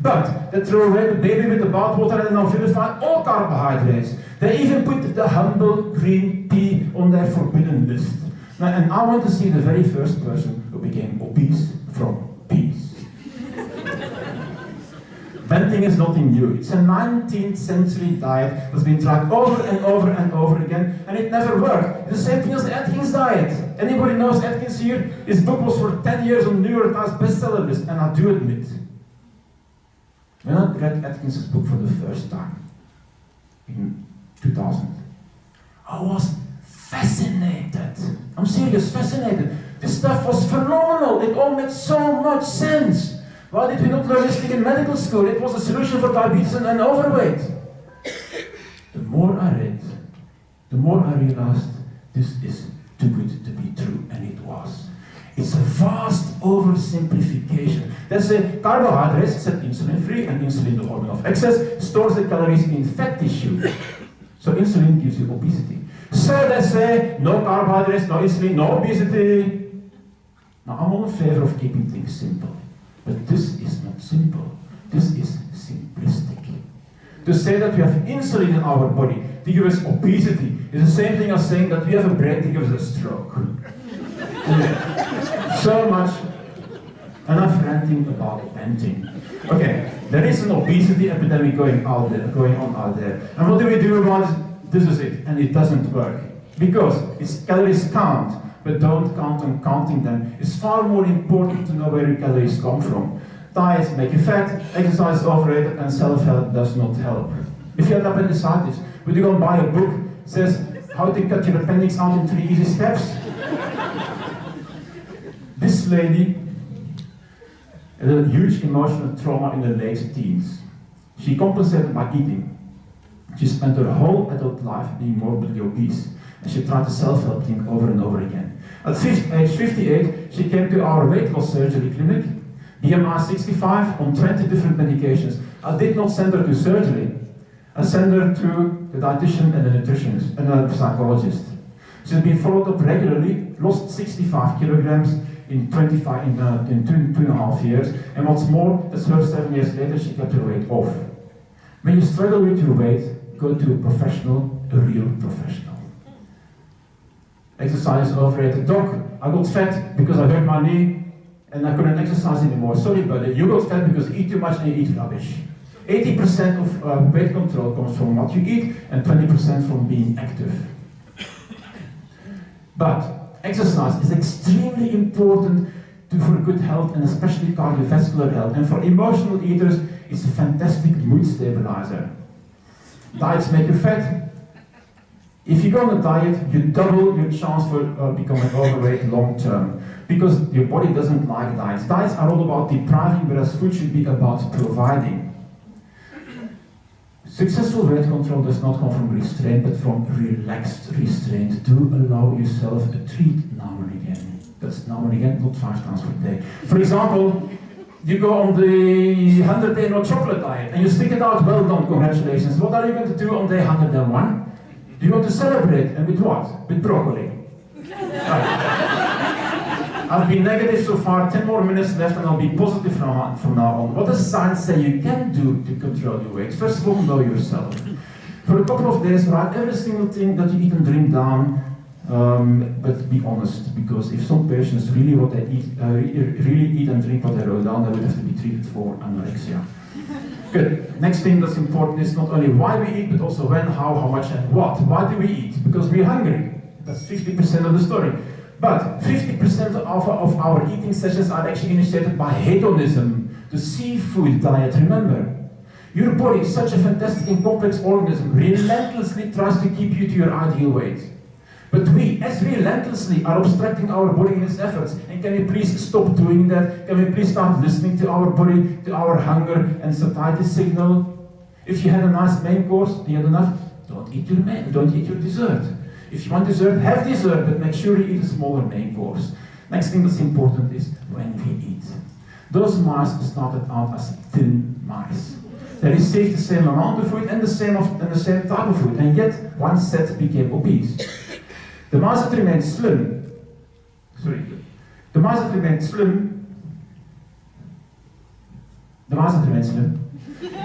C: But they throw away the baby with the bathwater and now vilify all carbohydrates. They even put the humble green pea on their forbidden list. Now, and I want to see the very first person who became obese from peas. Benting is nothing new. It's a 19th century diet that's been tried over and over and over again, and it never worked. It's the same thing as the Atkins diet. Anybody knows Atkins here? His book was for 10 years on the New York Times bestseller list, and I do admit, when I read Atkins' book for the first time, in 2000, I was fascinated. I'm serious, fascinated. This stuff was phenomenal. It all made so much sense. Why did we not learn this thing in medical school? It was a solution for diabetes and overweight. The more I read, the more I realized this is too good to be true, and it was. It's a vast oversimplification. They say carbohydrates set insulin free, and insulin, the hormone of excess, stores the calories in fat tissue. So insulin gives you obesity. So they say no carbohydrates, no insulin, no obesity. Now I'm all in favor of keeping things simple. But this is not simple. This is simplistic. To say that we have insulin in our body to give us obesity is the same thing as saying that we have a brain to give us a stroke. So much enough ranting about Benting. Okay, there is an obesity epidemic going on out there. And what do we do about it? This is it, and it doesn't work. Because it's calories count, but don't count on counting them. It's far more important to know where your calories come from. Diets make you fat, exercise is overrated, and self-help does not help. If you have appendicitis, would you go and buy a book that says how to cut your appendix out in 3 easy steps? This lady had a huge emotional trauma in her late teens. She compensated by eating. She spent her whole adult life being morbidly obese, and she tried the self-help thing over and over again. At age 58, she came to our weight loss surgery clinic, BMI 65, on 20 different medications. I did not send her to surgery. I sent her to the dietitian and the nutritionist and a psychologist. She's been followed up regularly, lost 65 kilograms in 2.5 years, and what's more, that's her 7 years later, she kept her weight off. When you struggle with your weight, go to a professional, a real professional. Exercise is overrated. Doc, I got fat because I hurt my knee and I couldn't exercise anymore. Sorry, buddy, you got fat because you eat too much and you eat rubbish. 80% of weight control comes from what you eat and 20% from being active. But exercise is extremely important for good health and especially cardiovascular health. And for emotional eaters, it's a fantastic mood stabilizer. Diets make you fat. If you go on a diet, you double your chance for becoming overweight long term. Because your body doesn't like diets. Diets are all about depriving, whereas food should be about providing. Successful weight control does not come from restraint, but from relaxed restraint. Do allow yourself a treat now and again. That's now and again, not 5 times per day. For example, you go on the 100-day no chocolate diet and you stick it out, well done, congratulations. What are you going to do on day 101? You're going to celebrate, and with what? With broccoli. I've been negative so far, 10 more minutes left and I'll be positive from now on. What does science say you can do to control your weight? First of all, know yourself. For a couple of days, write every single thing that you eat and drink down, but be honest, because if some patients really what they eat, really eat and drink what they wrote down, they would have to be treated for anorexia. Good. Next thing that's important is not only why we eat, but also when, how much, and what. Why do we eat? Because we're hungry. That's 50% of the story. But 50% of our eating sessions are actually initiated by hedonism, the seafood diet, remember. Your body is such a fantastic and complex organism, relentlessly tries to keep you to your ideal weight. But we, as relentlessly, are obstructing our body in its efforts. And can we please stop doing that? Can we please start listening to our body, to our hunger and satiety signal? If you had a nice main course, you had enough, don't eat your dessert. If you want dessert, have dessert, but make sure you eat a smaller main course. Next thing that's important is when we eat. Those mice started out as thin mice. They received the same amount of food and the same type of food, and yet one set became obese. The mice that remained slim,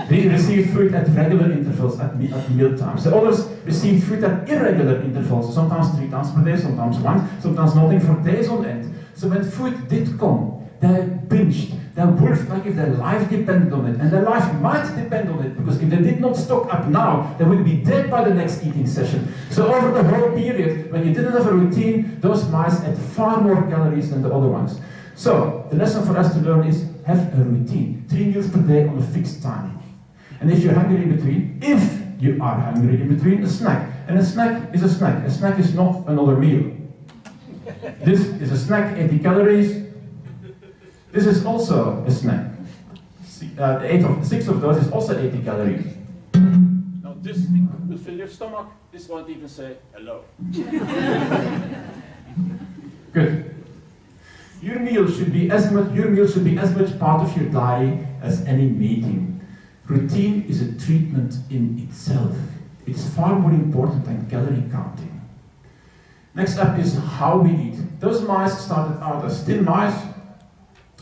C: they received food at regular intervals at meal times. The others received food at irregular intervals, sometimes 3 times per day, sometimes once, sometimes nothing for days on end. So when food did come, they binged, they wolfed like if their life depended on it, and their life might depend on it, because if they did not stock up now, they would be dead by the next eating session. So over the whole period, when you didn't have a routine, those mice ate far more calories than the other ones. So the lesson for us to learn is have a routine, 3 meals per day on a fixed time. And if you're hungry in between, a snack. And a snack is a snack. A snack is not another meal. This is a snack, 80 calories. This is also a snack. 6 of those is also 80 calories.
D: Now this will fill your stomach. This won't even say hello.
C: Good. Your meal should be as much part of your diary as any meeting. Routine is a treatment in itself. It's far more important than calorie counting. Next up is how we eat. Those mice started out as thin mice.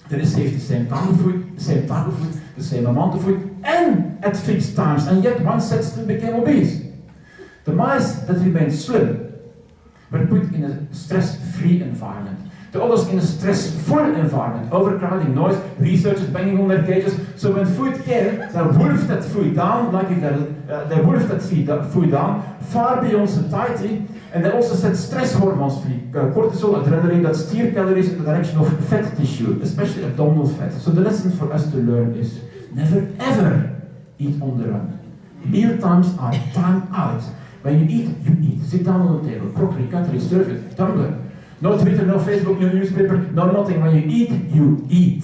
C: They received the same type of food, the same amount of food, and at fixed times, and yet one set still became obese. The mice that remained slim were put in a stress-free environment. The others in a stressful environment, overcrowding, noise, researchers banging on their cages. So when food came, they wolfed that food down, like if they wolfed that food down, far beyond satiety, and they also set stress hormones free, cortisol, adrenaline, that steer calories in the direction of fat tissue, especially abdominal fat. So the lesson for us to learn is never ever eat on the run. Meal times are time out. When you eat, you eat. Sit down on the table, crockery, cutlery, serve it, tumbler. No Twitter, no Facebook, no newspaper, no nothing. When you eat, you eat.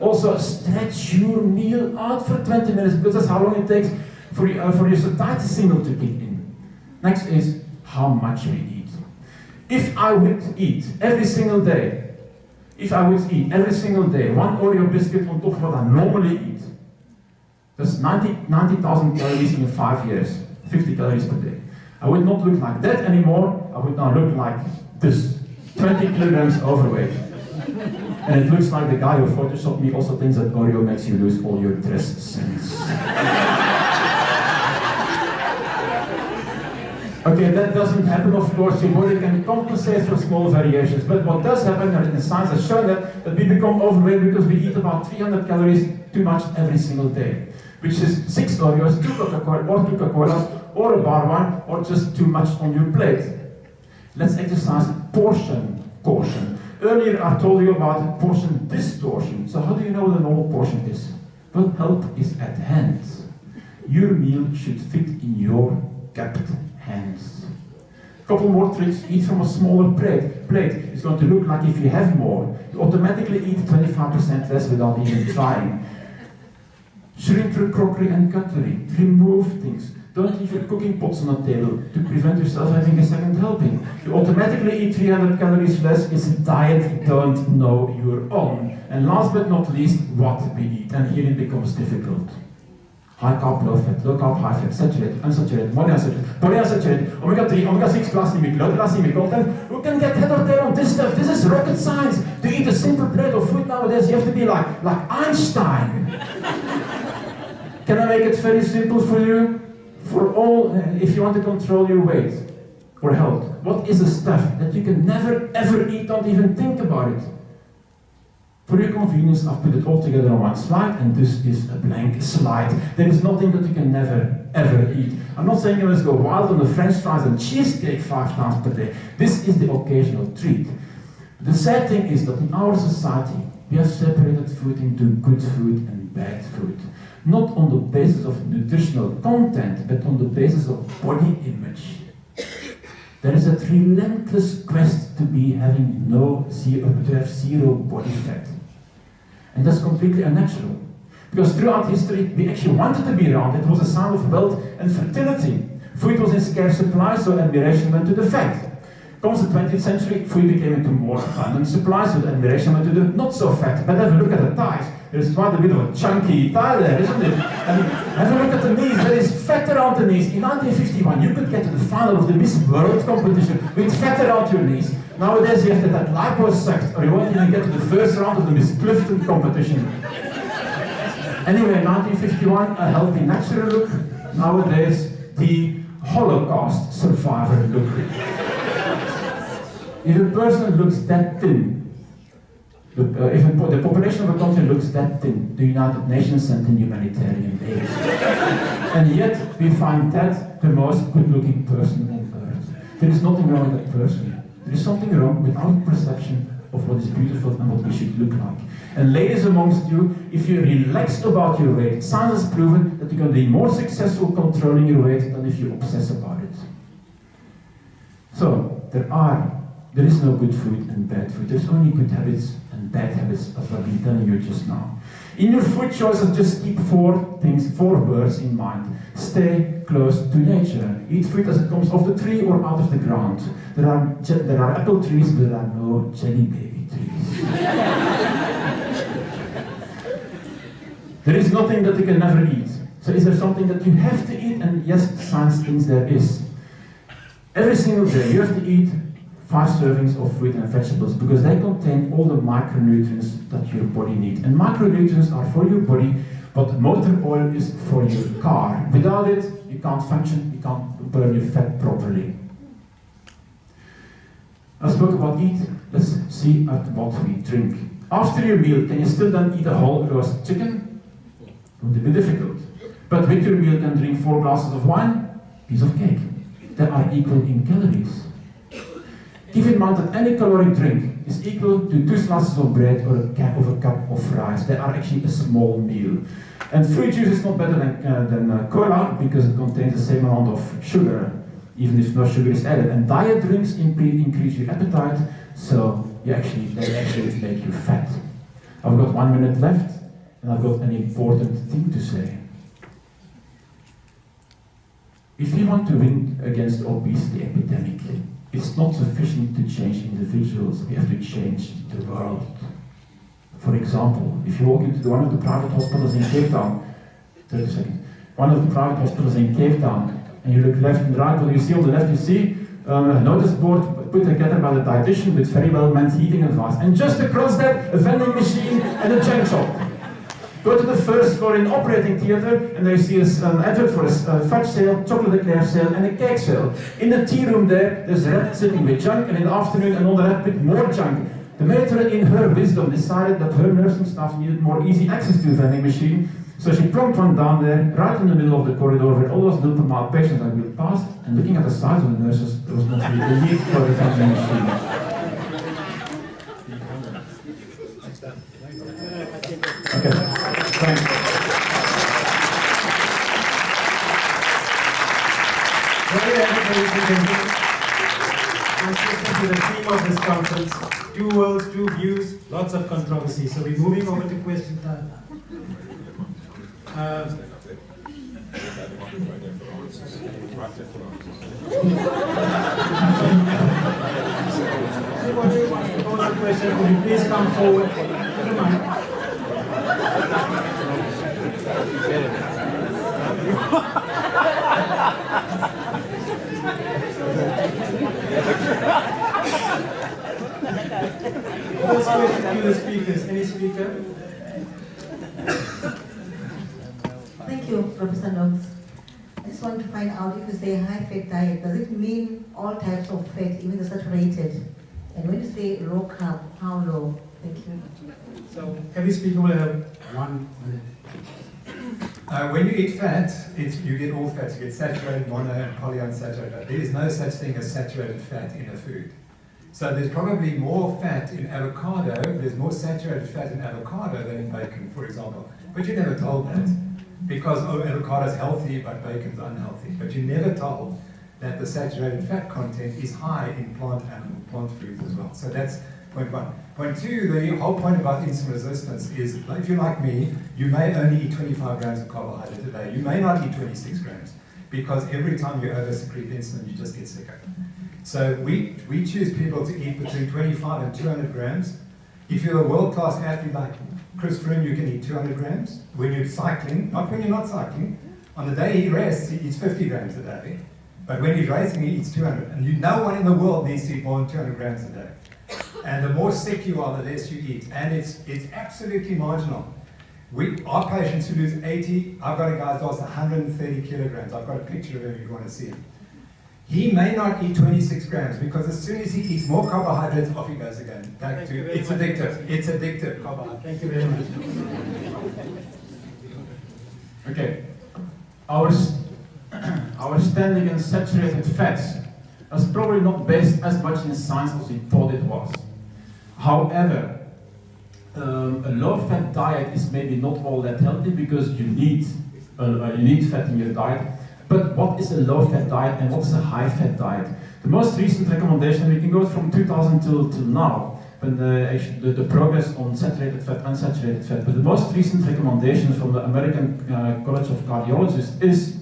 C: Also, stretch your meal out for 20 minutes, because that's how long it takes for your satiety signal to kick in. Next is how much we eat. If I would eat every single day, one Oreo biscuit on top of what I normally eat, that's 90,000 calories in 5 years, 50 calories per day. I would not look like that anymore, I would now look like this, 20 kilograms overweight. And it looks like the guy who photoshopped me also thinks that Oreo makes you lose all your dress sense. Okay, that doesn't happen, of course. Your body can compensate for small variations. But what does happen, and science has shown that we become overweight because we eat about 300 calories too much every single day. Which is 6 Oreos, 2 Coca-Colas, or a bar wine, or just too much on your plate. Let's exercise portion caution. Earlier I told you about portion distortion. So how do you know what a normal portion is? Well, help is at hand. Your meal should fit in your cupped hands. Couple more tricks. Eat from a smaller plate. It's going to look like if you have more. You automatically eat 25% less without even trying. Shrink through crockery and cutlery. Remove things. Don't leave your cooking pots on the table to prevent yourself having a second helping. You automatically eat 300 calories less. It's a diet you don't know you're on. And last but not least, what we eat. And here it becomes difficult. High carb, low fat, low carb, high fat, saturated, unsaturated, monounsaturated, polyunsaturated, omega-3, omega-6, glycemic, low glycemic content. Who can get head or tail on this stuff? This is rocket science. To eat a simple plate of food nowadays, you have to be like Einstein. Can I make it very simple for you? For all, if you want to control your weight or health, what is the stuff that you can never ever eat? Don't even think about it. For your convenience, I've put it all together on one slide, and this is a blank slide. There is nothing that you can never ever eat. I'm not saying you must go wild on the French fries and cheesecake 5 times per day. This is the occasional treat. The sad thing is that in our society, we have separated food into good food and bad food. Not on the basis of nutritional content, but on the basis of body image. There is a relentless quest to have zero body fat. And that's completely unnatural. Because throughout history, we actually wanted to be round. It was a sign of wealth and fertility. Food was in scarce supply, so admiration went to the fat. Comes the 20th century, food became into more abundant supply, so the admiration went to the not so fat. But have a look at the thighs. There's quite a bit of a chunky thigh there, isn't it? And have a look at the knees. There is fat around the knees. In 1951, you could get to the final of the Miss World competition with fat around your knees. Nowadays, you have to get liposucked, or you won't even get to the first round of the Miss Clifton competition. Anyway, 1951, a healthy natural look. Nowadays, the Holocaust survivor look. If a person looks that thin, if the population of a country looks that thin, the United Nations sent in humanitarian aid. And yet, we find that the most good-looking person on earth. There is nothing wrong with that person. There is something wrong with our perception of what is beautiful and what we should look like. And ladies amongst you, if you relax about your weight, science has proven that you're going to be more successful controlling your weight than if you obsess about it. So, there is no good food and bad food. There's only good habits and bad habits, as I've been telling you just now. In your food choices, just keep 4 words in mind. Stay close to nature. Eat fruit as it comes off the tree or out of the ground. There are apple trees, but there are no jelly baby trees. There is nothing that you can never eat. So is there something that you have to eat? And yes, science thinks there is. Every single day you have to eat 5 servings of fruit and vegetables because they contain all the micronutrients that your body needs. And micronutrients are for your body, but motor oil is for your car. Without it, you can't function, you can't burn your fat properly. I spoke about eat, let's see at what we drink. After your meal, can you still then eat a whole roast chicken? It would be difficult. But with your meal, you can drink 4 glasses of wine, piece of cake. They are equal in calories. Keep in mind that any caloric drink is equal to 2 slices of bread or a cup of rice. They are actually a small meal. And fruit juice is not better than cola because it contains the same amount of sugar, even if no sugar is added. And diet drinks increase your appetite, so they actually make you fat. I've got 1 minute left, and I've got an important thing to say. If we want to win against the obesity epidemic, it's not sufficient to change individuals, we have to change the world. For example, if you walk into one of the private hospitals in Cape Town, 30 seconds, one of the private hospitals in Cape Town, and you look left and right, what you see on the left, you see a notice board put together by the dietitian with very well meant heating advice. And just across that, a vending machine and a junk shop. Go to the first floor in the operating theater, and there you see an advert for a fudge sale, chocolate eclair sale, and a cake sale. In the tea room there's a rat sitting with junk, and in the afternoon another rat with more junk. The matron, in her wisdom, decided that her nursing staff needed more easy access to the vending machine, so she plonked one down there, right in the middle of the corridor where all those little mild patients had been passed, and looking at the size of the nurses, there was not really a need for a vending machine. Okay, thanks.
A: Consistent with the theme of this conference, 2 worlds, 2 views, lots of controversy. So we're moving over to question time. Anybody wants to pose a question, could you please come forward? Come on. First question to the speakers. Any speaker?
E: Thank you, Professor Knox. I just want to find out, if you say high-fat diet, does it mean all types of fat, even the saturated? And when you say low carb, how low? Thank you.
A: So every speaker will have 1 minute.
B: When you eat fat, you get all fats. You get saturated, mono, and polyunsaturated. There is no such thing as saturated fat in a food. So there's probably more fat in avocado, there's more saturated fat in avocado than in bacon, for example. But you're never told that. Because, oh, avocado is healthy, but bacon's unhealthy. But you're never told that the saturated fat content is high in plant foods as well. So that's point one. Point two, the whole point about insulin resistance is, if you're like me, you may only eat 25 grams of carbohydrate a day. You may not eat 26 grams, because every time you over-secrete insulin, you just get sicker. So we choose people to eat between 25 and 200 grams. If you're a world-class athlete like Chris Froome, you can eat 200 grams. When you're cycling, not when you're not cycling, on the day he rests, he eats 50 grams a day. But when he's racing, he eats 200. And no one in the world needs to eat more than 200 grams a day. And the more sick you are, the less you eat. And it's absolutely marginal. Our patients who lose 80, I've got a guy who's lost 130 kilograms. I've got a picture of him if you want to see him. He may not eat 26 grams, because as soon as he eats more carbohydrates, off he goes again. It's addictive. It's addictive, carbohydrates.
A: Thank you very much.
C: Okay. Our standing in saturated fats is probably not based as much in science as we thought it was. However, a low-fat diet is maybe not all that healthy, because you need fat in your diet. But what is a low-fat diet and what is a high-fat diet? The most recent recommendation, we can go from 2000 till now, when the progress on saturated fat, unsaturated fat, but the most recent recommendation from the American College of Cardiologists is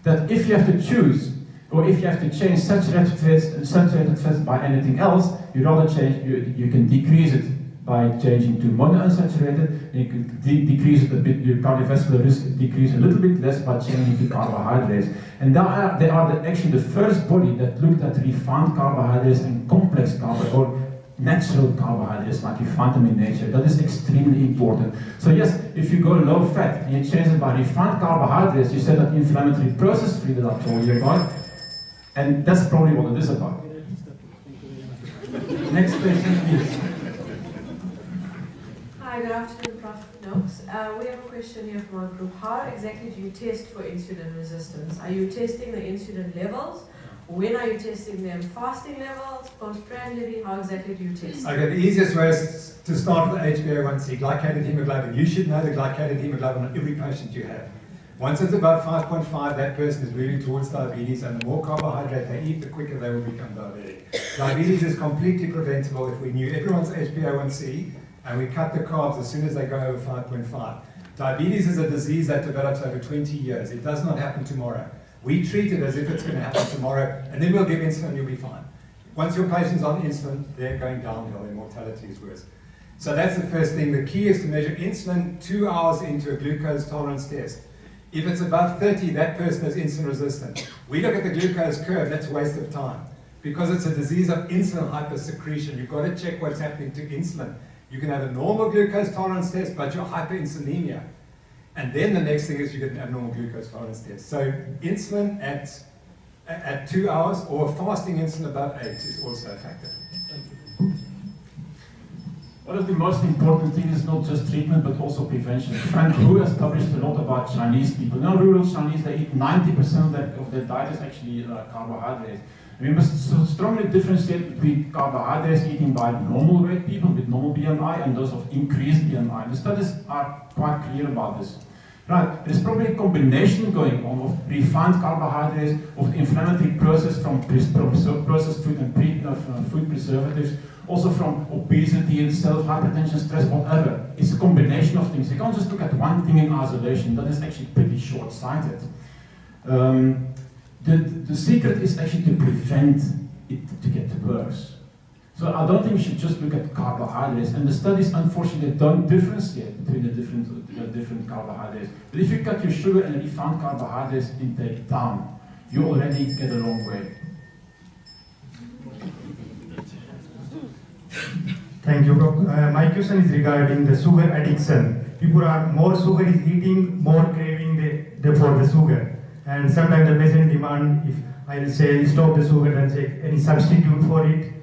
C: that if you have to choose, or if you have to change saturated fats by anything else, you can decrease it by changing to monounsaturated, and you can decrease it a bit, your cardiovascular risk decrease a little bit less by changing to carbohydrates. And they are actually the first body that looked at refined carbohydrates and complex carbohydrates, or natural carbohydrates like you find them in nature. That is extremely important. So yes, if you go low fat and you change it by refined carbohydrates, you set that inflammatory process free that I told you about, and that's probably what it is about.
A: Next question, please.
F: Hi, good afternoon, Prof. Knox. We have a question here from our group. How exactly do you test for insulin resistance? Are you testing the insulin levels? When are you testing them? Fasting levels, postprandial? How exactly do you test?
B: Okay, the easiest way is to start with HbA1c, glycated hemoglobin. You should know the glycated hemoglobin on every patient you have. Once it's about 5.5, that person is moving towards diabetes, and the more carbohydrate they eat, the quicker they will become diabetic. Diabetes is completely preventable if we knew everyone's HbA1c and we cut the carbs as soon as they go over 5.5. Diabetes is a disease that develops over 20 years. It does not happen tomorrow. We treat it as if it's going to happen tomorrow, and then we'll give insulin, you'll be fine. Once your patient's on insulin, they're going downhill, their mortality is worse. So that's the first thing. The key is to measure insulin 2 hours into a glucose tolerance test. If it's above 30, that person is insulin resistant. We look at the glucose curve, that's a waste of time. Because it's a disease of insulin hypersecretion, you've got to check what's happening to insulin. You can have a normal glucose tolerance test, but you're hyperinsulinemia. And then the next thing is you get an abnormal glucose tolerance test. So insulin at 2 hours, or fasting insulin above 8 is also a factor.
C: One of the most important things is not just treatment, but also prevention. Frank Hu has published a lot about Chinese people. Now, rural Chinese, they eat 90% of their diet is actually carbohydrates. We must strongly differentiate between carbohydrates eaten by normal weight people with normal BMI and those of increased BMI. The studies are quite clear about this. Right, there's probably a combination going on of refined carbohydrates, of the inflammatory process from processed food and food preservatives, also from obesity itself, hypertension, stress, whatever. It's a combination of things. You can't just look at one thing in isolation. That is actually pretty short-sighted. The secret is actually to prevent it to get worse. So I don't think we should just look at carbohydrates, and the studies unfortunately don't differentiate between the different carbohydrates. But if you cut your sugar and refined carbohydrates intake down, you already get a long way.
G: Thank you, Prof. My question is regarding the sugar addiction. People are more sugar is eating, more craving for the sugar. And sometimes the patient demand, if I will say stop the sugar and say any substitute for it.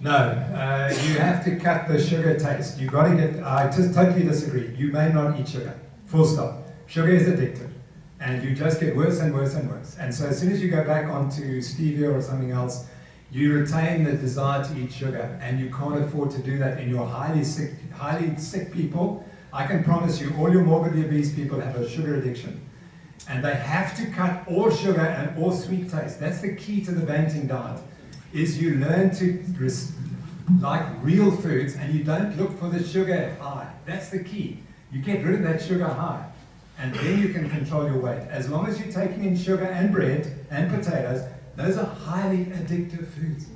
B: No, you have to cut the sugar taste. You've got to get, I just totally disagree. You may not eat sugar, full stop. Sugar is addictive, and you just get worse and worse and worse. And so as soon as you go back onto stevia or something else, you retain the desire to eat sugar, and you can't afford to do that in your highly sick people. I can promise you, all your morbidly obese people have a sugar addiction. And they have to cut all sugar and all sweet taste. That's the key to the Banting diet. Is you learn to like real foods and you don't look for the sugar high. That's the key. You get rid of that sugar high and then you can control your weight. As long as you're taking in sugar and bread and potatoes, those are highly addictive foods.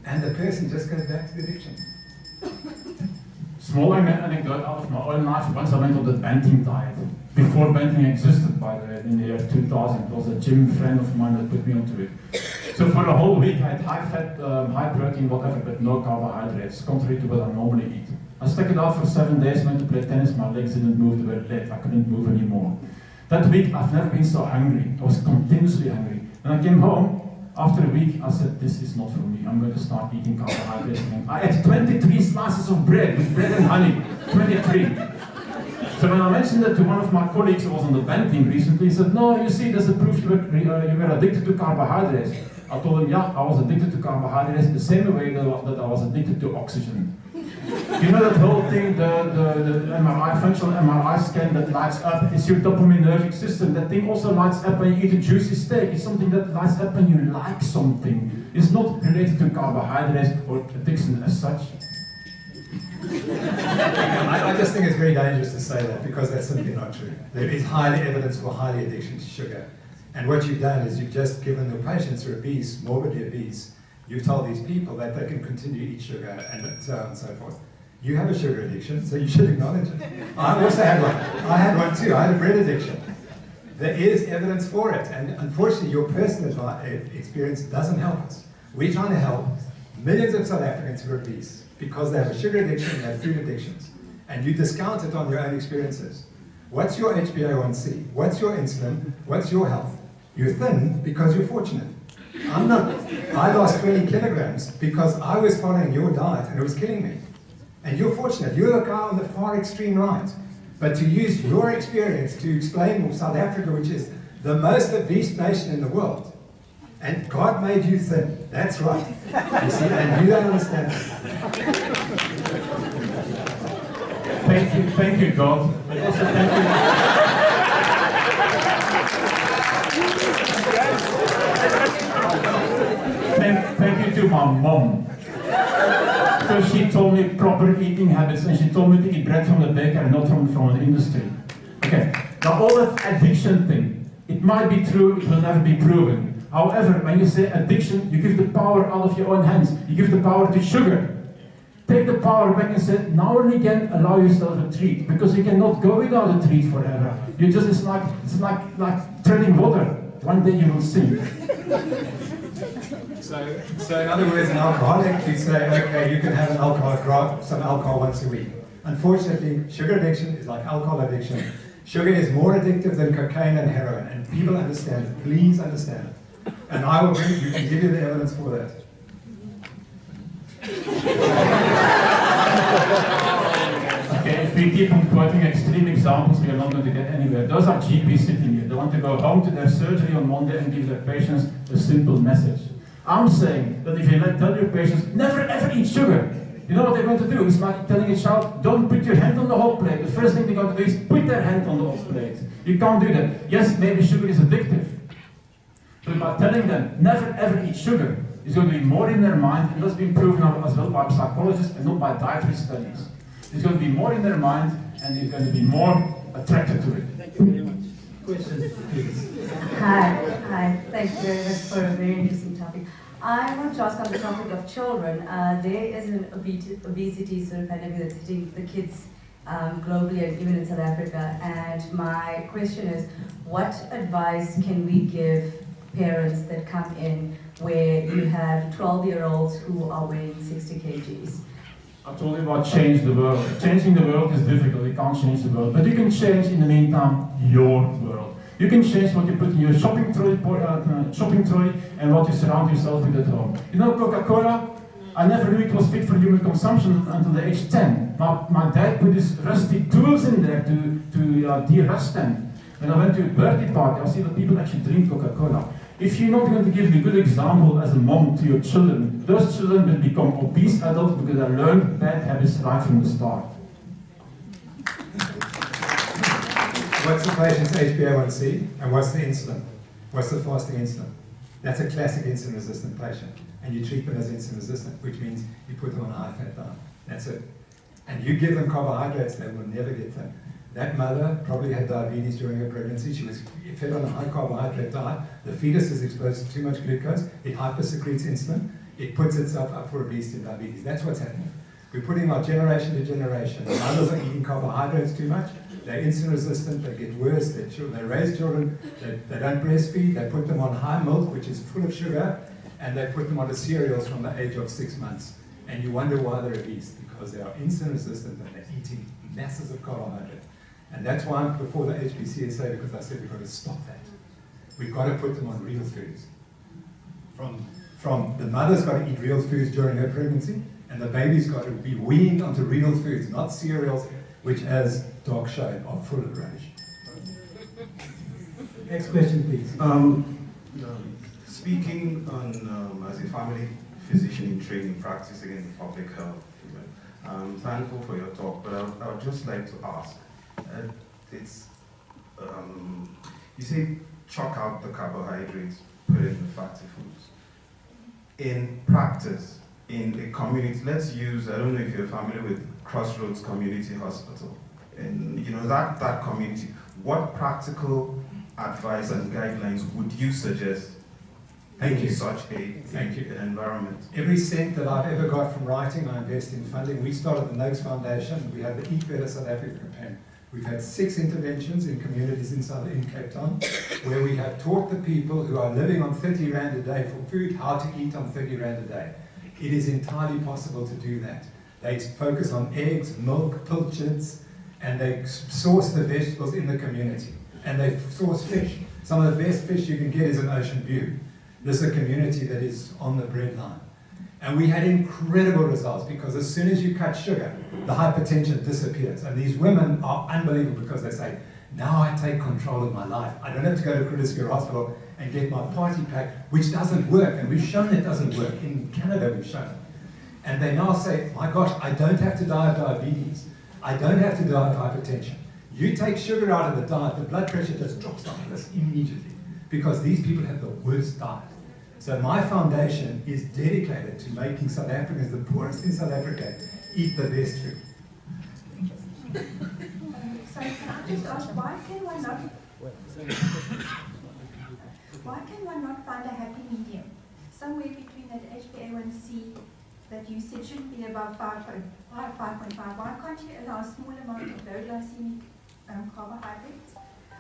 B: And the person just goes back to the addiction.
C: Small anecdote out of my own life. Once I went on the Banting diet. Before Banting existed, by the way, in the year 2000, it was a gym friend of mine that put me onto it. So for a whole week, I had high fat, high protein, whatever, but no carbohydrates, contrary to what I normally eat. I stuck it out for 7 days, went to play tennis, my legs didn't move, they were dead, I couldn't move anymore. That week, I've never been so hungry. I was continuously hungry. When I came home, after a week, I said, this is not for me, I'm going to start eating carbohydrates again. I ate 23 slices of bread, with bread and honey, 23. So when I mentioned that to one of my colleagues who was on the Banting recently, he said, no, you see, there's a proof you were addicted to carbohydrates. I told him, yeah, I was addicted to carbohydrates the same way that I was addicted to oxygen. You know that whole thing, the MRI, functional MRI scan that lights up, is your dopaminergic system. That thing also lights up when you eat a juicy steak. It's something that lights up when you like something. It's not related to carbohydrates or addiction as such.
B: I just think it's very dangerous to say that because that's simply not true. There is highly evidence for highly addiction to sugar. And what you've done is you've just given the patients who are obese, morbidly obese, you've told these people that they can continue to eat sugar and so on and so forth. You have a sugar addiction, so you should acknowledge it. I also had one. I had one too. I had a bread addiction. There is evidence for it. And unfortunately, your personal experience doesn't help us. We're trying to help millions of South Africans who are obese because they have a sugar addiction and they have food addictions. And you discount it on your own experiences. What's your HbA1c? What's your insulin? What's your health? You're thin because you're fortunate. I'm not. I lost 20 kilograms because I was following your diet and it was killing me. And you're fortunate. You're the guy on the far extreme right. But to use your experience to explain South Africa, which is the most obese nation in the world, and God made you thin. That's right. You see, and you don't understand it.
C: Thank you, God. But also thank you. Thank you to my mom. So she told me proper eating habits and she told me to eat bread from the baker and not from the industry. Okay, now all that addiction thing, it might be true, it will never be proven. However, when you say addiction, you give the power out of your own hands. You give the power to sugar. Take the power back and say, now and again, allow yourself a treat, because you cannot go without a treat forever. You just, it's like treading water. One day you will sink.
B: So in other words, an alcoholic, you say, okay, you can have an alcohol, some alcohol once a week. Unfortunately, sugar addiction is like alcohol addiction. Sugar is more addictive than cocaine and heroin, and people understand it. Please understand it. And I will bring, you can give you the evidence for that.
C: Okay, if we keep on quoting extreme examples, we are not going to get anywhere. Those are GPs sitting here. They want to go home to their surgery on Monday and give their patients a simple message. I'm saying that if you tell your patients, never ever eat sugar, You know what they're going to do? It's like telling a child, don't put your hand on the hot plate. The first thing they're going to do is put their hand on the hot plate. You can't do that. Yes, maybe sugar is addictive. But by telling them, never ever eat sugar, it's going to be more in their mind, and that's been proven as well by psychologists and not by dietary studies. It's going to be more in their mind, and it's going to be more attracted to it.
A: Thank you very much. Questions, please.
H: Hi. Thank you very much for a very interesting topic. I want to ask on the topic of children. There is an obesity sort of pandemic that's hitting the kids globally and even in South Africa. And my question is, what advice can we give parents that come in where you have 12-year-olds who are weighing 60 kgs?
C: I told you about change the world. Changing the world is difficult, you can't change the world. But you can change, in the meantime, your world. You can change what you put in your shopping trolley and what you surround yourself with at home. You know Coca-Cola? I never knew it was fit for human consumption until the age 10. My dad put his rusty tools in there to de-rust them. When I went to a birthday party, I see that people actually drink Coca-Cola. If you're not going to give a good example as a mom to your children, those children will become obese adults because they learn bad habits right from the start.
B: What's the patient's HbA1c and what's the insulin? What's the fasting insulin? That's a classic insulin-resistant patient. And you treat them as insulin-resistant, which means you put them on a high-fat diet. That's it. And you give them carbohydrates, they will never get thin. That mother probably had diabetes during her pregnancy. She was fed on a high carbohydrate diet. The fetus is exposed to too much glucose. It hypersecretes insulin. It puts itself up for obesity and diabetes. That's what's happening. We're putting our generation to generation. Mothers are eating carbohydrates too much. They're insulin resistant. They get worse. They raise children. They don't breastfeed. They put them on high milk, which is full of sugar, and they put them on the cereals from the age of 6 months. And you wonder why they're obese, because they are insulin resistant and they're eating masses of carbohydrate. And that's why I'm before the HPCSA, because I said we've got to stop that. We've got to put them on real foods. From the mother's got to eat real foods during her pregnancy, and the baby's got to be weaned onto real foods, not cereals, which, as Doc showed, are full of rubbish.
A: Next question, please.
I: Speaking on as a family physician in training, practicing in public health, I'm thankful for your talk, but I would just like to ask. You say chalk out the carbohydrates, put in the fatty foods. In practice, in a community, let's use, I don't know if you're familiar with Crossroads Community Hospital, and that community, what practical advice and guidelines would you suggest in such an environment?
B: Every cent that I've ever got from writing, I invest in funding. We started the Noakes Foundation. We have the Eat Better South Africa campaign. We've had 6 interventions in communities in Cape Town, where we have taught the people who are living on 30 Rand a day for food how to eat on 30 Rand a day. It is entirely possible to do that. They focus on eggs, milk, pilchards, and they source the vegetables in the community. And they source fish. Some of the best fish you can get is in Ocean View. This is a community that is on the breadline. And we had incredible results, because as soon as you cut sugar, the hypertension disappears. And these women are unbelievable, because they say, now I take control of my life. I don't have to go to Curtis Square Hospital and get my party pack, which doesn't work. And we've shown it doesn't work. In Canada, we've shown it. And they now say, my gosh, I don't have to die of diabetes. I don't have to die of hypertension. You take sugar out of the diet, the blood pressure just drops down like this immediately, because these people have the worst diet. So my foundation is dedicated to making South Africans, the poorest in South Africa, eat the best food.
J: So can I just ask, why can one not find a happy medium? Somewhere between that HbA1c that you said shouldn't be above 5.5. Why can't you allow a small amount of low glycemic carbohydrates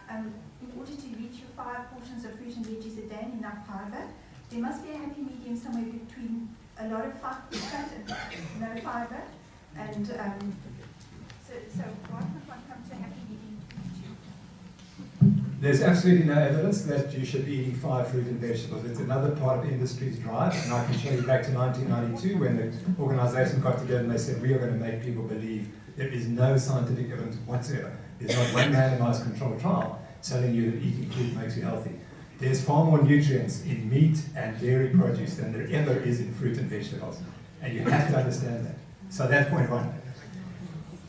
J: in order to reach your 5 portions of fruit and veggies a day and enough fiber? There must be a happy medium somewhere between a lot of fat and no fiber. And so why can't one come to a happy medium?
B: There's absolutely no evidence that you should be eating 5 fruit and vegetables. It's another part of industry's drive, and I can show you back to 1992 when the organization got together and they said, we are going to make people believe there is no scientific evidence whatsoever. There's not one randomized controlled trial telling you that eating fruit makes you healthy. There's far more nutrients in meat and dairy produce than there ever is in fruit and vegetables. And you have to understand that. So that's point one.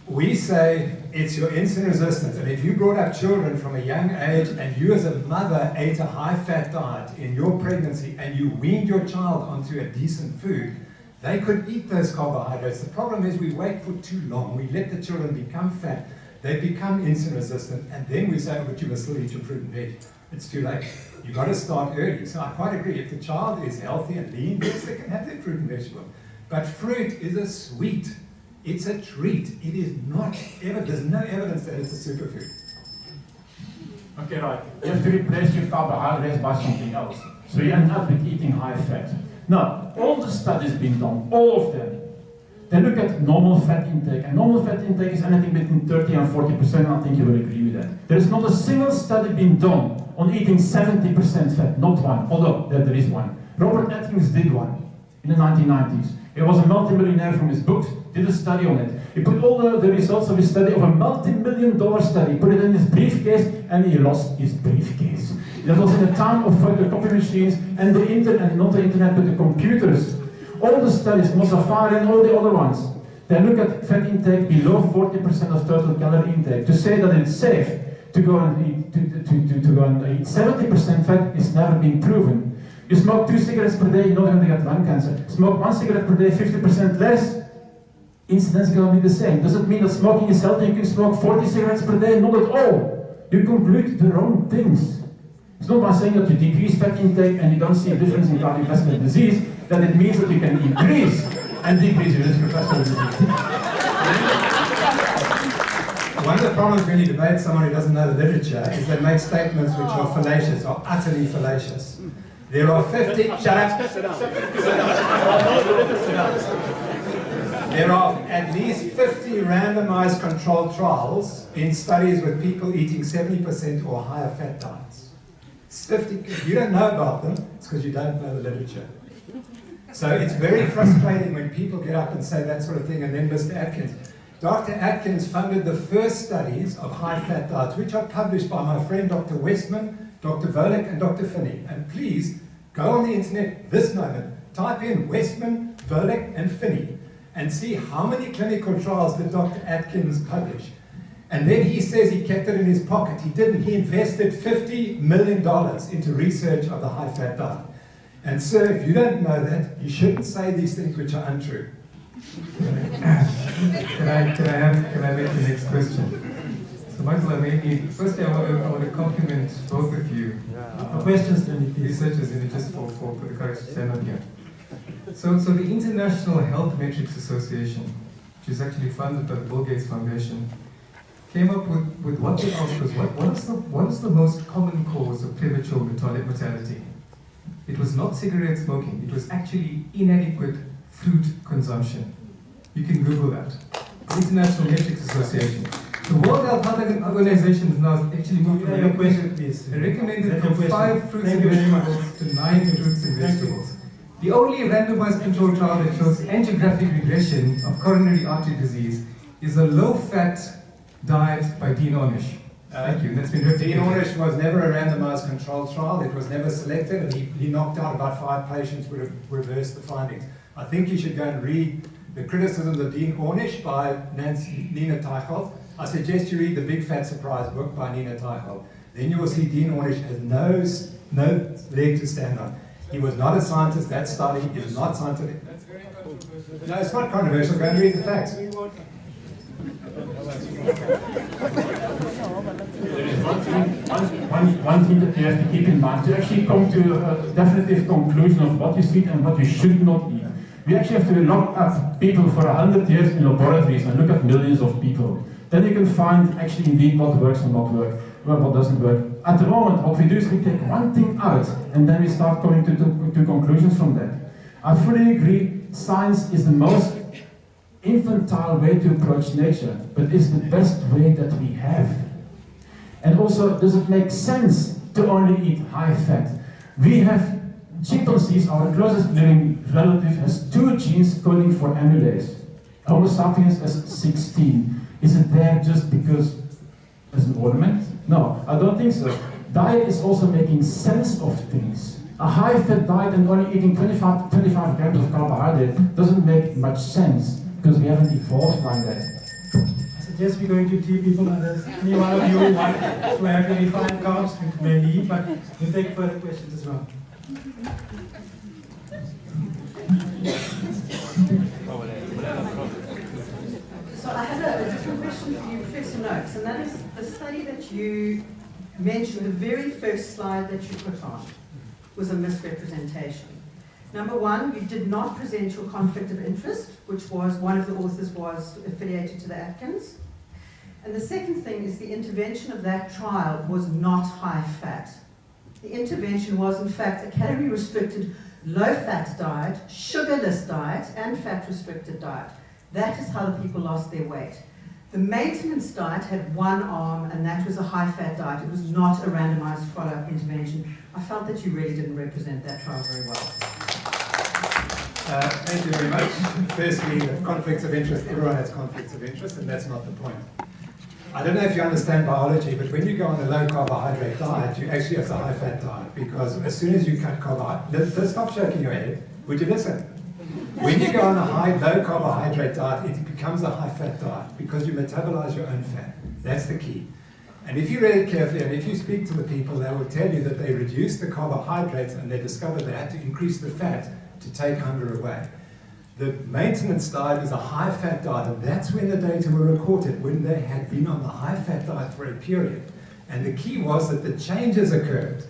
B: We say it's your insulin resistance, and if you brought up children from a young age and you as a mother ate a high-fat diet in your pregnancy and you weaned your child onto a decent food, they could eat those carbohydrates. The problem is we wait for too long. We let the children become fat, they become insulin resistant, and then we say, oh, but you must still eat your fruit and veg. It's too late. You've got to start early. So I quite agree. If the child is healthy and lean, yes, they can have their fruit and vegetable. But fruit is a sweet. It's a treat. It is not ever, there's no evidence that it's a superfood.
C: Okay, right. You have to replace your carbohydrates by something else. So you end up with eating high fat. Now, all the studies being done, all of them, they look at normal fat intake, and normal fat intake is anything between 30 and 40%, I think you will agree with that. There is not a single study being done on eating 70% fat, not one, although there is one. Robert Atkins did one in the 1990s. He was a multimillionaire from his books, did a study on it. He put all the results of his study of a multi-million-dollar study, put it in his briefcase, and he lost his briefcase. That was in the time of photocopy machines and the internet, not the internet, but the computers. All the studies, Mozaffar and all the other ones, they look at fat intake below 40% of total calorie intake. To say that it's safe to go and eat, to go and eat 70% fat is never been proven. You smoke 2 cigarettes per day, you're not going to get lung cancer. Smoke 1 cigarette per day, 50% less, incidence is going to be the same. Does it mean that smoking is healthy? You can smoke 40 cigarettes per day? Not at all. You conclude the wrong things. It's not by saying that you decrease fat intake and you don't see a difference in cardiovascular disease, that it means that you can increase and decrease your risk of vascular disease.
B: One of the problems when you debate someone who doesn't know the literature is they make statements which are fallacious, or utterly fallacious. There are 50, shut up. There are at least 50 randomized controlled trials in studies with people eating 70% or higher fat diets. 50, if you don't know about them, it's because you don't know the literature. So it's very frustrating when people get up and say that sort of thing, and then Mr. Atkins. Dr. Atkins funded the first studies of high-fat diets, which are published by my friend Dr. Westman, Dr. Volek, and Dr. Finney. And please, go on the internet this moment, type in Westman, Volek, and Finney, and see how many clinical trials did Dr. Atkins publish. And then he says he kept it in his pocket. He didn't. He invested $50 million into research of the high-fat diet. And sir, if you don't know that, you shouldn't say these things which are untrue.
K: Can I make the next question? So Michael, firstly I want to compliment both of you.
A: Questions,
K: researchers, just for the courage to stand up here. So the International Health Metrics Association, which is actually funded by the Bill Gates Foundation, came up with what they asked was, what is the most common cause of premature mortality? It was not cigarette smoking, it was actually inadequate fruit consumption. You can Google that. The International Metrics Association. The World Health Organization has now actually moved from recommended from 5 fruits and vegetables to 9 fruits and vegetables. The only randomized controlled trial that shows angiographic regression of coronary artery disease is a low-fat diet by Dean Ornish. Thank you. That's been replicated.
B: Dean Ornish was never a randomized controlled trial. It was never selected, and he knocked out about 5 patients would have reversed the findings. I think you should go and read The Criticisms of Dean Ornish by Nina Teicholz. I suggest you read The Big Fat Surprise book by Nina Teicholz. Then you will see Dean Ornish has no leg to stand on. He was not a scientist. That study is not scientific.
K: That's very controversial.
B: No, it's not controversial. Go and read the facts.
C: There is one thing that you have to keep in mind to actually come to a definitive conclusion of what you eat and what you should not eat. We actually have to lock up people for 100 years in laboratories and look at millions of people. Then you can find actually indeed what works and what doesn't work. At the moment, what we do is we take one thing out and then we start coming to conclusions from that. I fully agree, science is the most infantile way to approach nature, but it's the best way that we have. And also, does it make sense to only eat high fat? We have chimpanzees, our closest living relative, has 2 genes coding for amylase. Homo sapiens has 16. Is it there just because as an ornament? No, I don't think so. Diet is also making sense of things. A high-fat diet and only eating 25 grams of carbohydrate doesn't make much sense. because we haven't evolved like that.
A: I suggest we're going to tea people others. Any one of you want to have your refined carbs, you may leave, but we'll take further questions as well.
L: So I have a different question for you, Professor Noakes, and that is the study that you mentioned, the very first slide that you put on was a misrepresentation. Number one, you did not present your conflict of interest, which was one of the authors was affiliated to the Atkins. And the second thing is the intervention of that trial was not high fat. The intervention was in fact a calorie-restricted, low-fat diet, sugarless diet, and fat-restricted diet. That is how the people lost their weight. The maintenance diet had one arm, and that was a high-fat diet. It was not a randomized follow-up intervention. I felt that you really didn't represent that trial very well.
B: Thank you very much. Firstly, the conflicts of interest, everyone has conflicts of interest, and that's not the point. I don't know if you understand biology, but when you go on a low carbohydrate diet, you actually have a high fat diet, because as soon as you cut carbohydrates, stop shaking your head, would you listen? When you go on a low carbohydrate diet, it becomes a high fat diet, because you metabolize your own fat. That's the key. And if you read it carefully, and if you speak to the people, they will tell you that they reduced the carbohydrates and they discovered they had to increase the fat to take hunger away. The maintenance diet is a high-fat diet, and that's when the data were recorded, when they had been on the high-fat diet for a period. And the key was that the changes occurred.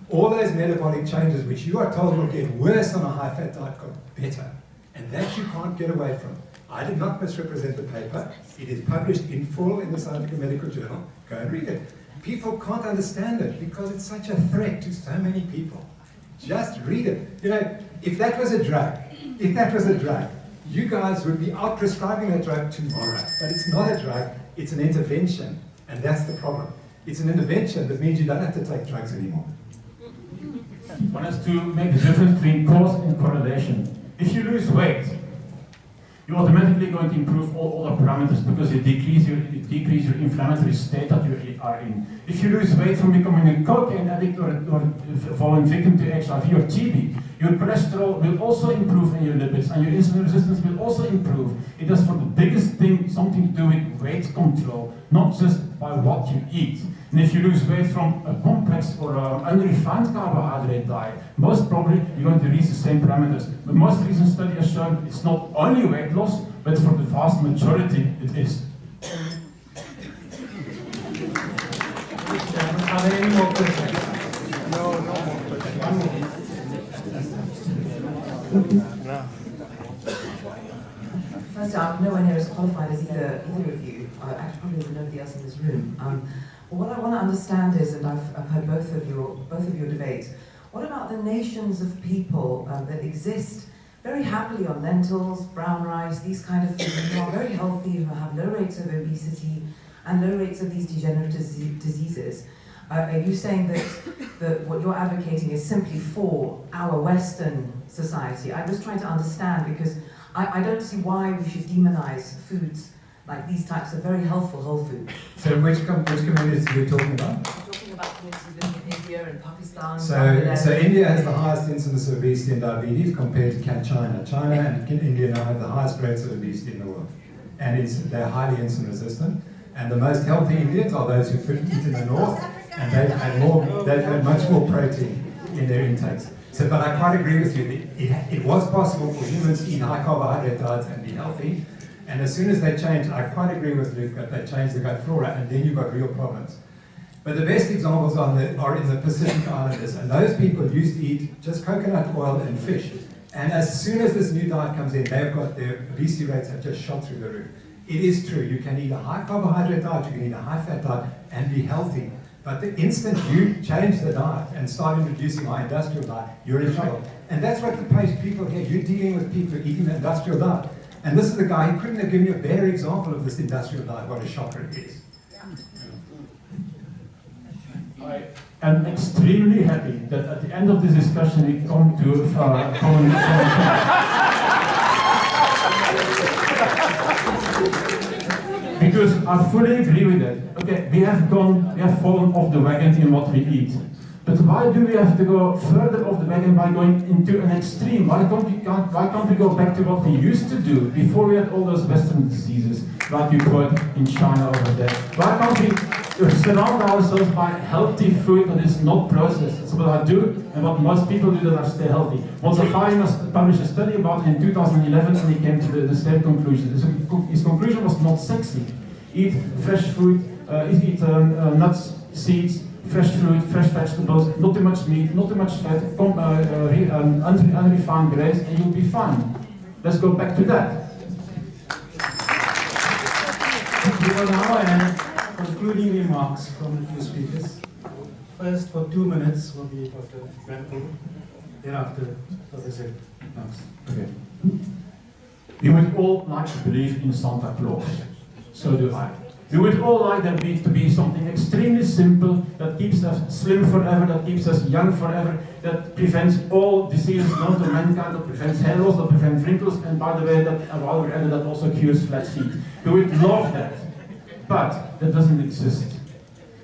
B: All those metabolic changes, which you are told will get worse on a high-fat diet, got better. And that you can't get away from. I did not misrepresent the paper. It is published in full in the Scientific Medical Journal. Go and read it. People can't understand it because it's such a threat to so many people. Just read it. You know, if that was a drug, you guys would be out prescribing that drug tomorrow. But it's not a drug, it's an intervention. And that's the problem. It's an intervention that means you don't have to take drugs anymore.
C: One has to make the difference between cause and correlation. If you lose weight, you're automatically going to improve all other parameters because you decrease your inflammatory state that you are in. If you lose weight from becoming a cocaine addict or falling victim to HIV or TB, your cholesterol will also improve and your lipids, and your insulin resistance will also improve. It has for the biggest thing something to do with weight control, not just by what you eat. And if you lose weight from a complex or unrefined carbohydrate diet, most probably you're going to reach the same parameters. The most recent study has shown it's not only weight loss, but for the vast majority it is.
A: Are there any more questions?
M: No more questions.
N: First off, no one here is qualified as either of you, actually probably even nobody else in this room. What I want to understand is, and I've heard both of your debates, what about the nations of people that exist very happily on lentils, brown rice, these kind of things, who are very healthy, who have low rates of obesity and low rates of these degenerative diseases? Are you saying that what you're advocating is simply for our Western society? I'm just trying to understand, because I don't see why we should demonize foods like these types of very healthful whole food.
B: So which communities are you talking about?
N: I'm talking about communities in India and Pakistan.
B: So India has the highest incidence of obesity and diabetes compared to China. China and India now have the highest rates of obesity in the world. And they're highly insulin resistant. And the most healthy Indians are those who eat in the north, and they've had much more protein in their intakes. So, but I quite agree with you. It was possible for humans to eat high carbohydrate diets and be healthy. And as soon as they changed, I quite agree with Luke that they changed the gut flora, and then you've got real problems. But the best examples are in the Pacific Islanders, and those people used to eat just coconut oil and fish. And as soon as this new diet comes in, they've got their obesity rates have just shot through the roof. It is true, you can eat a high carbohydrate diet, you can eat a high fat diet and be healthy. But the instant you change the diet and start introducing high industrial diet, you're in trouble. And that's what the people here, you're dealing with people eating the industrial diet. And this is the guy who couldn't have given you a better example of this industrial diet, what a shocker it is.
C: I am extremely happy that at the end of this discussion we come to a common because I fully agree with that. Okay, we have fallen off the wagon in what we eat. But why do we have to go further off the wagon by going into an extreme? Why can't we go back to what we used to do before we had all those Western diseases, like you quote in China over there? Why can't we surround ourselves by healthy food that is not processed? That's what I do, and what most people do that are stay healthy. Walter Feimas published a study about it in 2011, and he came to the same conclusion. His conclusion was not sexy. Eat fresh food, eat nuts, seeds, fresh fruit, fresh vegetables, not too much meat, not too much fat, unrefined grains, and you'll be fine. Let's go back to that.
A: We will now end concluding remarks from the two speakers. First, for 2 minutes, will be Dr. Van Oel. Thereafter, Professor Knox.
C: Okay. We would all like to believe in Santa Claus. So do I. We would all like that to be something extremely simple, that keeps us slim forever, that keeps us young forever, that prevents all diseases known to mankind, that prevents hair loss, that prevents wrinkles, and by the way, while we're at it, that also cures flat feet. We would love that, but that doesn't exist.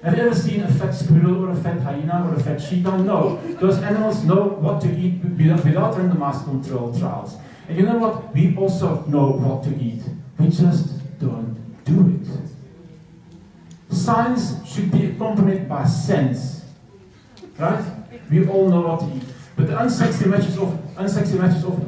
C: Have you ever seen a fat squirrel or a fat hyena or a fat cheetah? No. Those animals know what to eat without randomized control trials. And you know what? We also know what to eat. We just don't do it. Science should be accompanied by sense, right? We all know what to eat. But the unsexy message of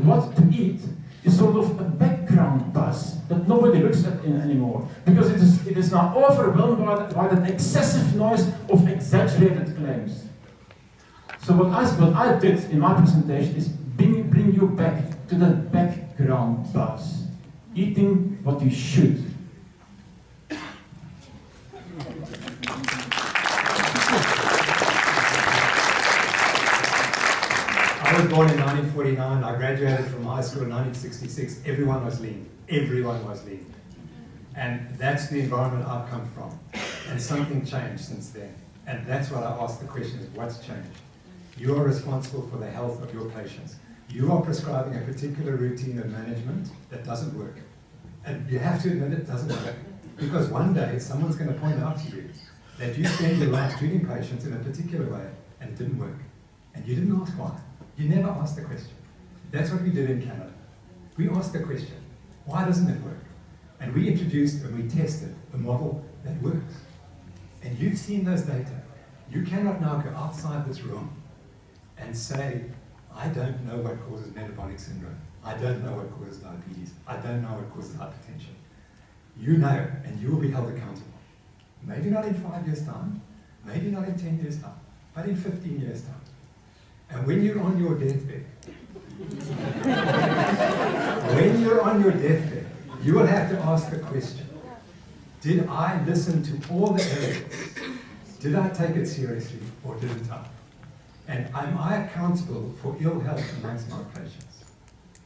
C: what to eat is sort of a background buzz that nobody looks at anymore, because it is now overwhelmed by that excessive noise of exaggerated claims. So what I did in my presentation is bring you back to that background buzz. Eating what you should.
B: I was born in 1949. I graduated from high school in 1966. Everyone was lean. Everyone was lean. And that's the environment I've come from. And something changed since then. And that's what I asked the question is, what's changed? You are responsible for the health of your patients. You are prescribing a particular routine of management that doesn't work. And you have to admit it doesn't work. Because one day someone's going to point out to you that you spend your life treating patients in a particular way and it didn't work. And you didn't ask why. You never asked the question. That's what we did in Canada. We asked the question, why doesn't it work? And we introduced and we tested a model that works. And you've seen those data. You cannot now go outside this room and say, I don't know what causes metabolic syndrome. I don't know what causes diabetes. I don't know what causes hypertension. You know, and you will be held accountable. Maybe not in 5 years' time, maybe not in 10 years' time, but in 15 years' time. And when you're on your deathbed, you will have to ask the question, did I listen to all the evidence? Did I take it seriously or didn't I? And am I accountable for ill health amongst my patients?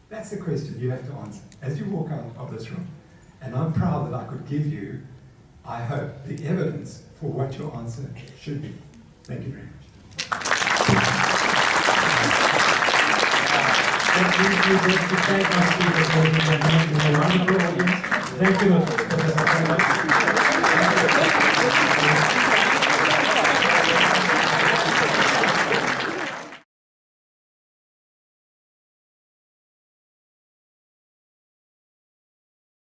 B: That's the question you have to answer as you walk out of this room. And I'm proud that I could give you, I hope, the evidence for what your answer should be. Thank you very much.
A: Thank you. Thank you.